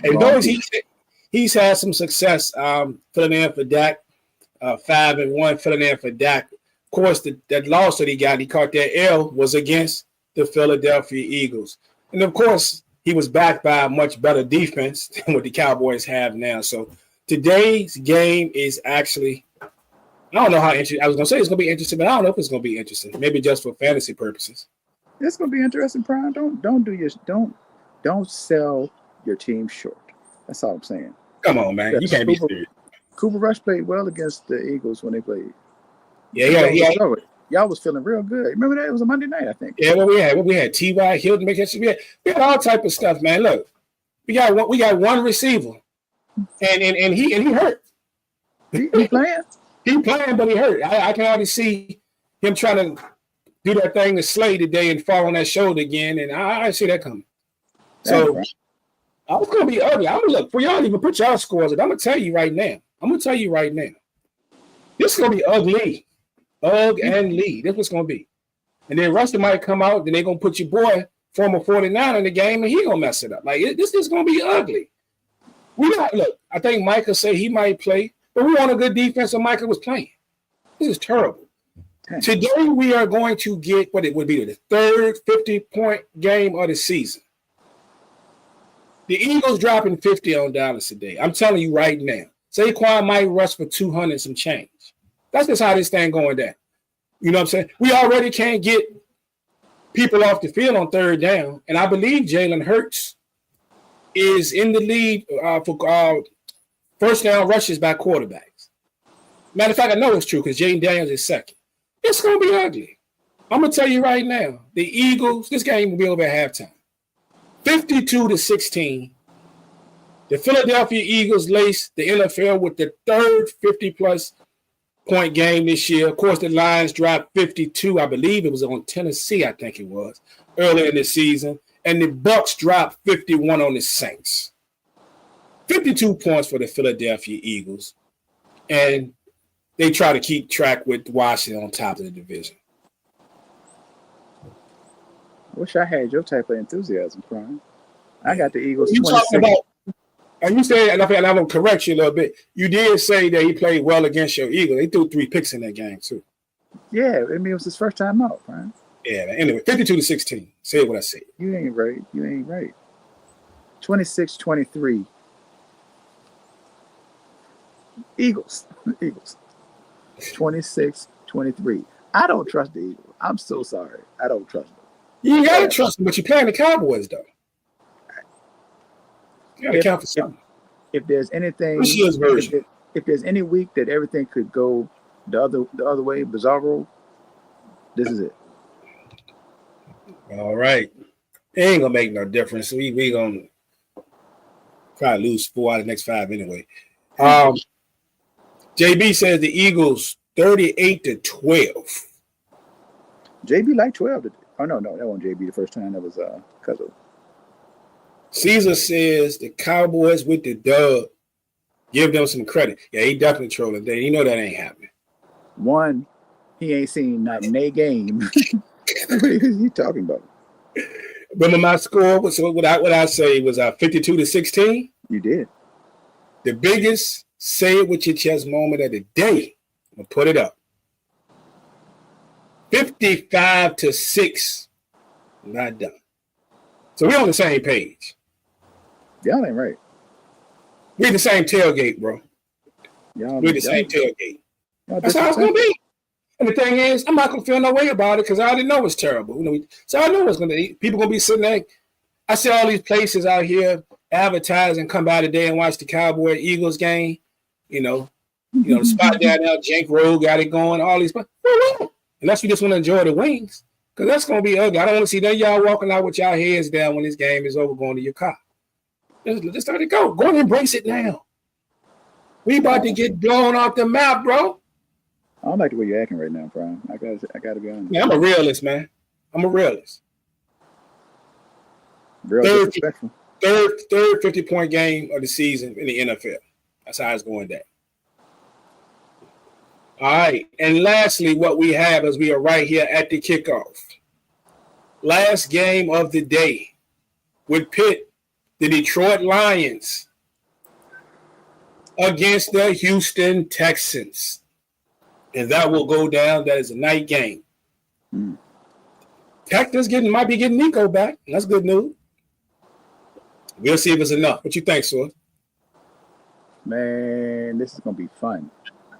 And those he's had some success filling in for Dak, 5-1 filling in for Dak. Of course, that loss that he caught that L was against the Philadelphia Eagles. And of course, he was backed by a much better defense than what the Cowboys have now. So today's game is actually, I don't know how interesting. I was going to say it's going to be interesting, but I don't know if it's going to be interesting. Maybe just for fantasy purposes. It's going to be interesting, Brian. Don't sell your team short. That's all I'm saying. Come on, man. You can't be serious. Cooper Rush played well against the Eagles when they played. Yeah. Y'all was feeling real good. Remember that? It was a Monday night, I think. Yeah, what we had T.Y. Hilton, we had all type of stuff, man. Look, We got one receiver, and he hurt. He playing? He playing, but he hurt. I can already see him trying to do that thing to Slay today and fall on that shoulder again, and I see that coming. So it's gonna be ugly. I'm gonna look for y'all. Even put y'all scores. I'm gonna tell you right now. This is gonna be ugly, and Lee. That's what's gonna be. And then Rusty might come out. Then they're gonna put your boy former 49 in the game, and he gonna mess it up. Like this is gonna be ugly. Look. I think Micah said he might play, but we want a good defense, and Micah was playing. This is terrible. Today we are going to get what it would be the third 50-point game of the season. The Eagles dropping 50 on Dallas today. I'm telling you right now. Saquon might rush for 200 some change. That's just how this thing going down. You know what I'm saying? We already can't get people off the field on third down, and I believe Jalen Hurts is in the lead for first down rushes by quarterbacks. Matter of fact, I know it's true because Jaden Daniels is second. It's going to be ugly. I'm going to tell you right now, the Eagles, this game will be over at halftime. 52-16. The Philadelphia Eagles lace the NFL with the third 50-plus point game this year. Of course, the Lions dropped 52. I believe it was on Tennessee, I think it was, earlier in the season. And the Bucs dropped 51 on the Saints. 52 points for the Philadelphia Eagles. And they try to keep track with Washington on top of the division. I wish I had your type of enthusiasm, Brian. I got the Eagles. You talking about? And you said, and I'm going to correct you a little bit. You did say that he played well against your Eagles. They threw 3 picks in that game too. Yeah, I mean it was his first time out, Brian. Yeah. Anyway, 52-16. Say what I said. You ain't right. 26-23. Eagles. 26-23. I don't trust the Eagles. I'm so sorry. I don't trust them. You got to trust them, but you're playing the Cowboys, though. You got to count for something. If there's anything, if there's any week that everything could go the other way, bizarro, this is it. All right. It ain't going to make no difference. We going to probably lose 4 out of the next 5 anyway. JB says the Eagles 38-12. JB like 12 today. Oh, no, that wasn't JB the first time. That was Cuzzo. Caesar says the Cowboys with the dub. Give them some credit. Yeah, he definitely trolling. You know that ain't happening. One, he ain't seen not in a game. What is he talking about? Remember my score? What I say was 52-16? You did. The biggest say it with your chest moment of the day. I'm going to put it up. 55-6. Not done. So we're on the same page. Y'all ain't right. We're the same tailgate, bro. We're the same tailgate. That's how it's going to be. And the thing is, I'm not going to feel no way about it because I already know it's terrible. So I know it's going to be. People going to be sitting there. I see all these places out here advertising, come by today and watch the Cowboy-Eagles game. The spot down there, Jank Road got it going, all these. Unless you just want to enjoy the wings, because that's going to be ugly. I don't want to see none of y'all walking out with y'all heads down when this game is over going to your car. Let's let it go. Go and embrace it now. We about to get blown off the map, bro. I don't like the way you're acting right now, Brian. I gotta be honest. Yeah, I'm a realist, man. I'm a realist. Real disrespectful. Third 50-point game of the season in the NFL. That's how it's going down. All right. And lastly, what we have is we are right here at the kickoff. Last game of the day would pit the Detroit Lions against the Houston Texans. And that will go down. That is a night game. Texans might be getting Nico back. That's good news. We'll see if it's enough. What you think, Sword? Man, this is going to be fun.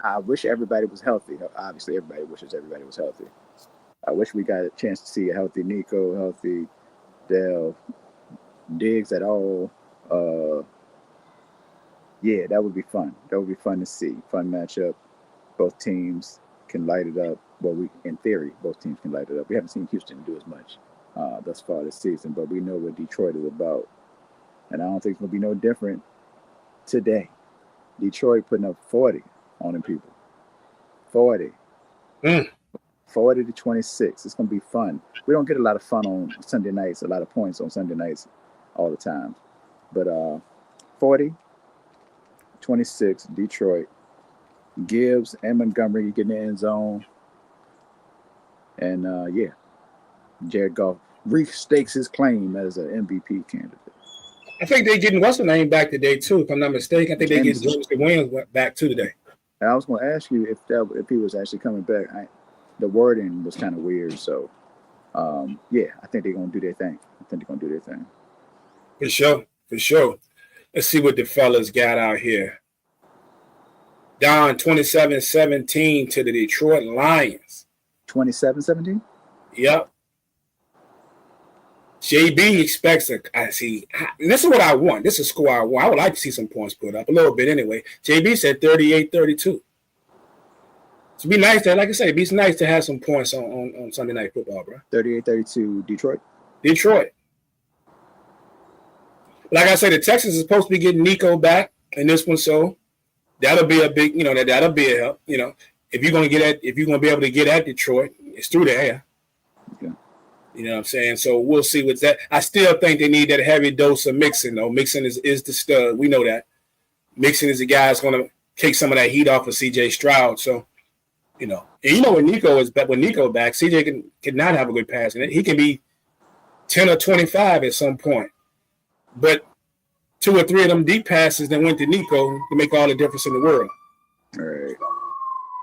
I wish everybody was healthy. Obviously, everybody wishes everybody was healthy. I wish we got a chance to see a healthy Nico, healthy Dell, Diggs at all. Yeah, that would be fun. That would be fun to see. Fun matchup. Both teams can light it up. Well, in theory, both teams can light it up. We haven't seen Houston do as much thus far this season, but we know what Detroit is about. and I don't think it's going to be no different today. Detroit putting up 40 on them people. 40. 40 to 26. It's going to be fun. We don't get a lot of fun on Sunday nights, a lot of points on Sunday nights all the time. But 40, 26, Detroit. Gibbs and Montgomery get in the end zone. And, Jared Goff restakes his claim as an MVP candidate. I think they're getting what's the name back today, too, if I'm not mistaken. I think they're getting James Williams back, too, today. I was going to ask you if he was actually coming back. The wording was kind of weird. So, I think they're going to do their thing. For sure. Let's see what the fellas got out here. Down 27-17 to the Detroit Lions. 27-17? Yep. JB expects this is what I want. This is a score I want. I would like to see some points put up, a little bit anyway. JB said 38-32. It'd be nice like I said, it'd be nice to have some points on Sunday Night Football, bro. 38-32 Detroit. Like I said, the Texans is supposed to be getting Nico back in this one, so that'll be a big, that'll be a help. If you're gonna be able to get at Detroit, it's through the air. Yeah. You know what I'm saying? So we'll see what's that. I still think they need that heavy dose of Mixon, though. Mixon is the stud. We know that. Mixon is the guy that's going to take some of that heat off of C.J. Stroud. So, and when Nico is back, C.J. cannot have a good pass. And he can be 10 or 25 at some point. But 2 or 3 of them deep passes that went to Nico to make all the difference in the world. All right.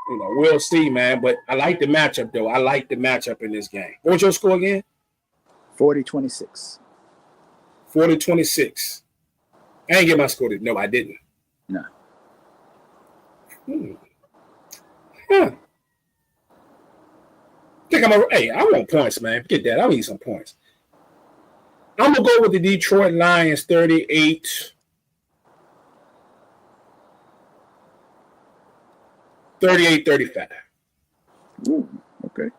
We'll see, man. But I like the matchup, though. I like the matchup in this game. What was your score again? 40-26. 40-26. I didn't get my score. No, I didn't. No. I think I want points, man. Forget that. I need some points. I'm going to go with the Detroit Lions 38. 38-35. Ooh, okay.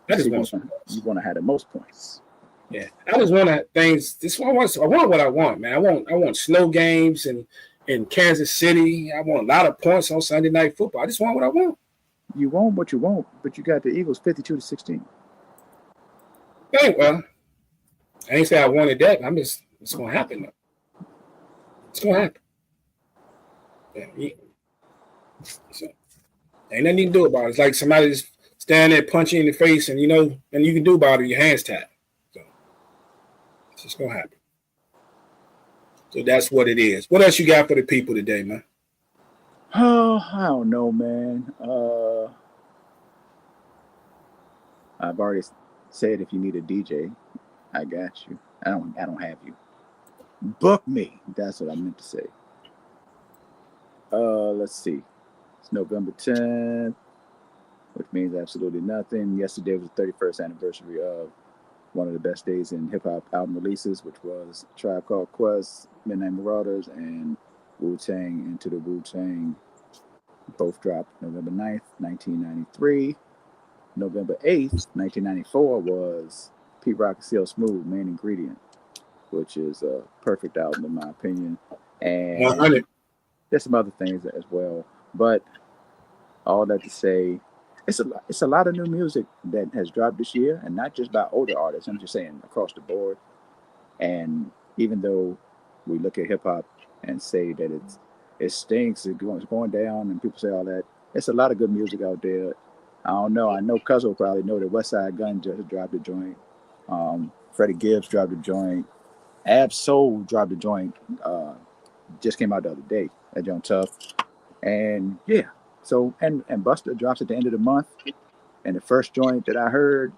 I just want you want to have the most points. Yeah, I just want things. I want what I want, man. I want slow games in Kansas City. I want a lot of points on Sunday Night Football. I just want what I want. You want what you want, but you got the Eagles 52-16. Okay, well, I ain't say I wanted that. It's gonna happen though. It's gonna happen. Yeah. So, ain't nothing you can do about it. It's like somebody just stand there, punch you in the face, and and you can do about it. Your hands tied. So it's just gonna happen. So that's what it is. What else you got for the people today, man? Oh, I don't know, man. I've already said if you need a DJ, I got you. I don't have you. Book me. That's what I meant to say. Let's see. It's November 10th, which means absolutely nothing. Yesterday was the 31st anniversary of one of the best days in hip-hop album releases, which was Tribe Called Quest, Midnight Marauders, and Wu-Tang Into the Wu-Tang. Both dropped November 9th, 1993. November 8th, 1994 was Pete Rock and CL Smooth, Main Ingredient, which is a perfect album in my opinion. And 100. There's some other things as well. But all that to say, it's a lot of new music that has dropped this year, and not just by older artists. I'm just saying across the board. And even though we look at hip hop and say that it stinks, it's going down, and people say all that, it's a lot of good music out there. I don't know. I know Cuz will probably know that West Side Gun just dropped a joint. Freddie Gibbs dropped a joint. Ab Soul dropped a joint. Just came out the other day. That joint tough. And yeah. So and Busta drops at the end of the month. And the first joint that I heard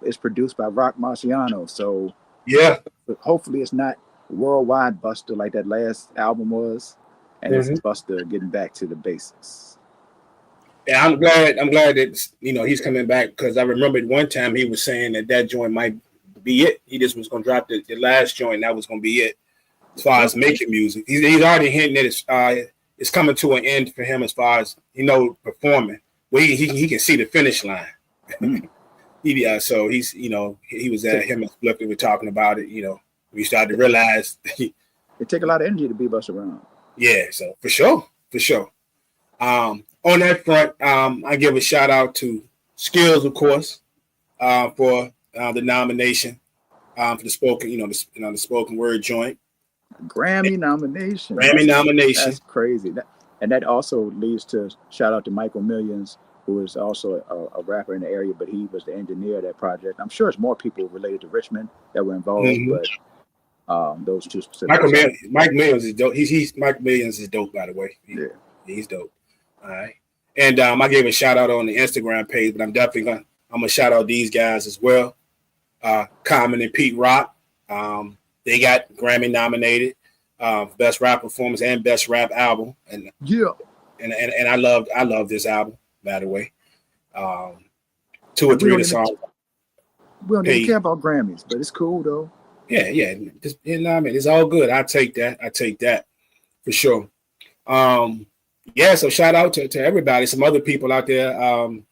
is produced by Rock Marciano. So yeah, hopefully it's not worldwide Busta like that last album was. And it's Busta getting back to the basics. Yeah, I'm glad that he's coming back, because I remembered one time he was saying that joint might be it. He just was going to drop the last joint, and that was going to be it as far as making music. He's already hinting that it's coming to an end for him as far as performing. Well, he can see the finish line. So he's he was at him and Spliffy were talking about it. We started to realize it take a lot of energy to beat us around. Yeah, so for sure. On that front, I give a shout out to Skills, of course, for the nomination for the spoken, the spoken word joint. Grammy nomination. That's crazy. That also leads to shout out to Michael Millions, who is also a rapper in the area, but he was the engineer of that project. I'm sure it's more people related to Richmond that were involved, but those two specific. Mike Millions is dope. Mike Millions is dope, by the way. He's dope. All right. And I gave a shout out on the Instagram page, but I'm gonna shout out these guys as well. Common and Pete Rock. They got Grammy nominated, best rap performance and best rap album. And I love this album, by the way. 2 or 3 of the songs. We don't even care about Grammys, but it's cool though. Yeah. Just, it's all good. I take that for sure. So shout out to everybody. Some other people out there. I'm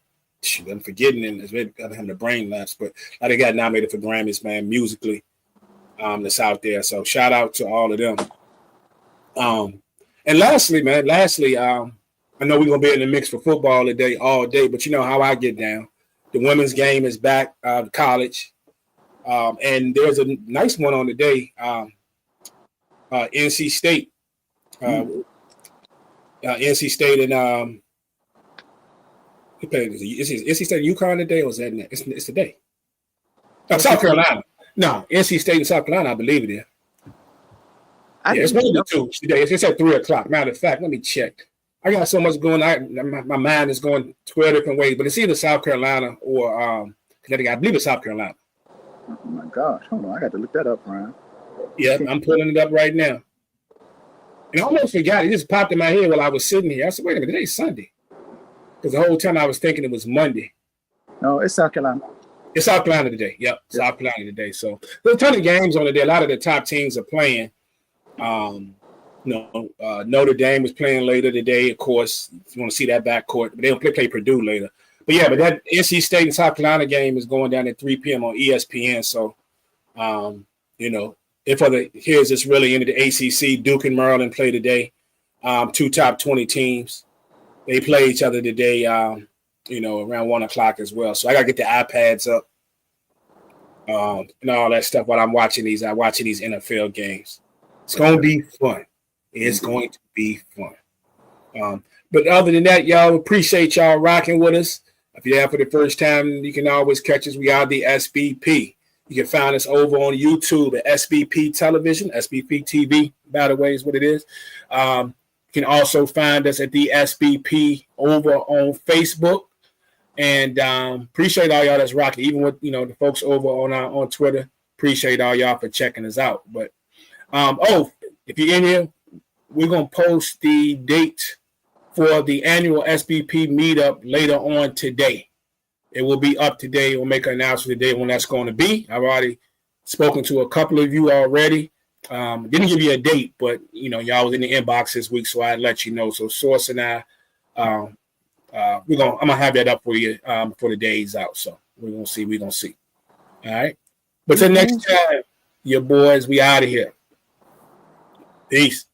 forgetting, and I'm having a brain lapse, but they got nominated for Grammys, man, musically. That's out there. So shout out to all of them. And lastly, I know we're gonna be in the mix for football today, all day, but you know how I get down. The women's game is back, college. And there's a nice one on today. NC State. NC State and is NC State and UConn today, or is that it's today? South Carolina. No, NC State and South Carolina, I believe it is. It's one of the two today. It's at 3:00. Matter of fact, let me check. I got so much going on. My mind is going 12 different ways, but it's either South Carolina or Connecticut. I believe it's South Carolina. Oh my gosh, hold on, I got to look that up, Ryan. Yeah, I'm pulling it up right now. And I almost forgot. It just popped in my head while I was sitting here. I said, wait a minute, today's Sunday. Because the whole time I was thinking it was Monday. No, it's South Carolina. It's South Carolina today. Yep. South Carolina today. So there's a ton of games on today. A lot of the top teams are playing. Notre Dame is playing later today, of course. If you want to see that backcourt, but they'll play Purdue later. But yeah, but that NC State and South Carolina game is going down at 3 p.m. on ESPN. So, here's this really into the ACC. Duke and Maryland play today. 2 top 20 teams. They play each other today, around 1:00 as well. So I got to get the iPads up and all that stuff while I'm watching these NFL games. It's going to be fun. It's going to be fun. But other than that, y'all, appreciate y'all rocking with us. If you're there for the first time, you can always catch us. We are the SBP. You can find us over on YouTube at SBP Television, SBP TV, by the way, is what it is. You can also find us at the SBP over on Facebook. And appreciate all y'all that's rocking, even with the folks over on Twitter. Appreciate all y'all for checking us out. But if you're in here, we're gonna post the date for the annual SBP meetup later on today. It will be up today. We'll make an announcement today when that's going to be. I've already spoken to a couple of you already. Didn't give you a date, but y'all was in the inbox this week, so I'd let you know. So Source and I, I'm gonna have that up for you for the days out. So we're gonna see. All right. But till next time, your boys, we out of here. Peace.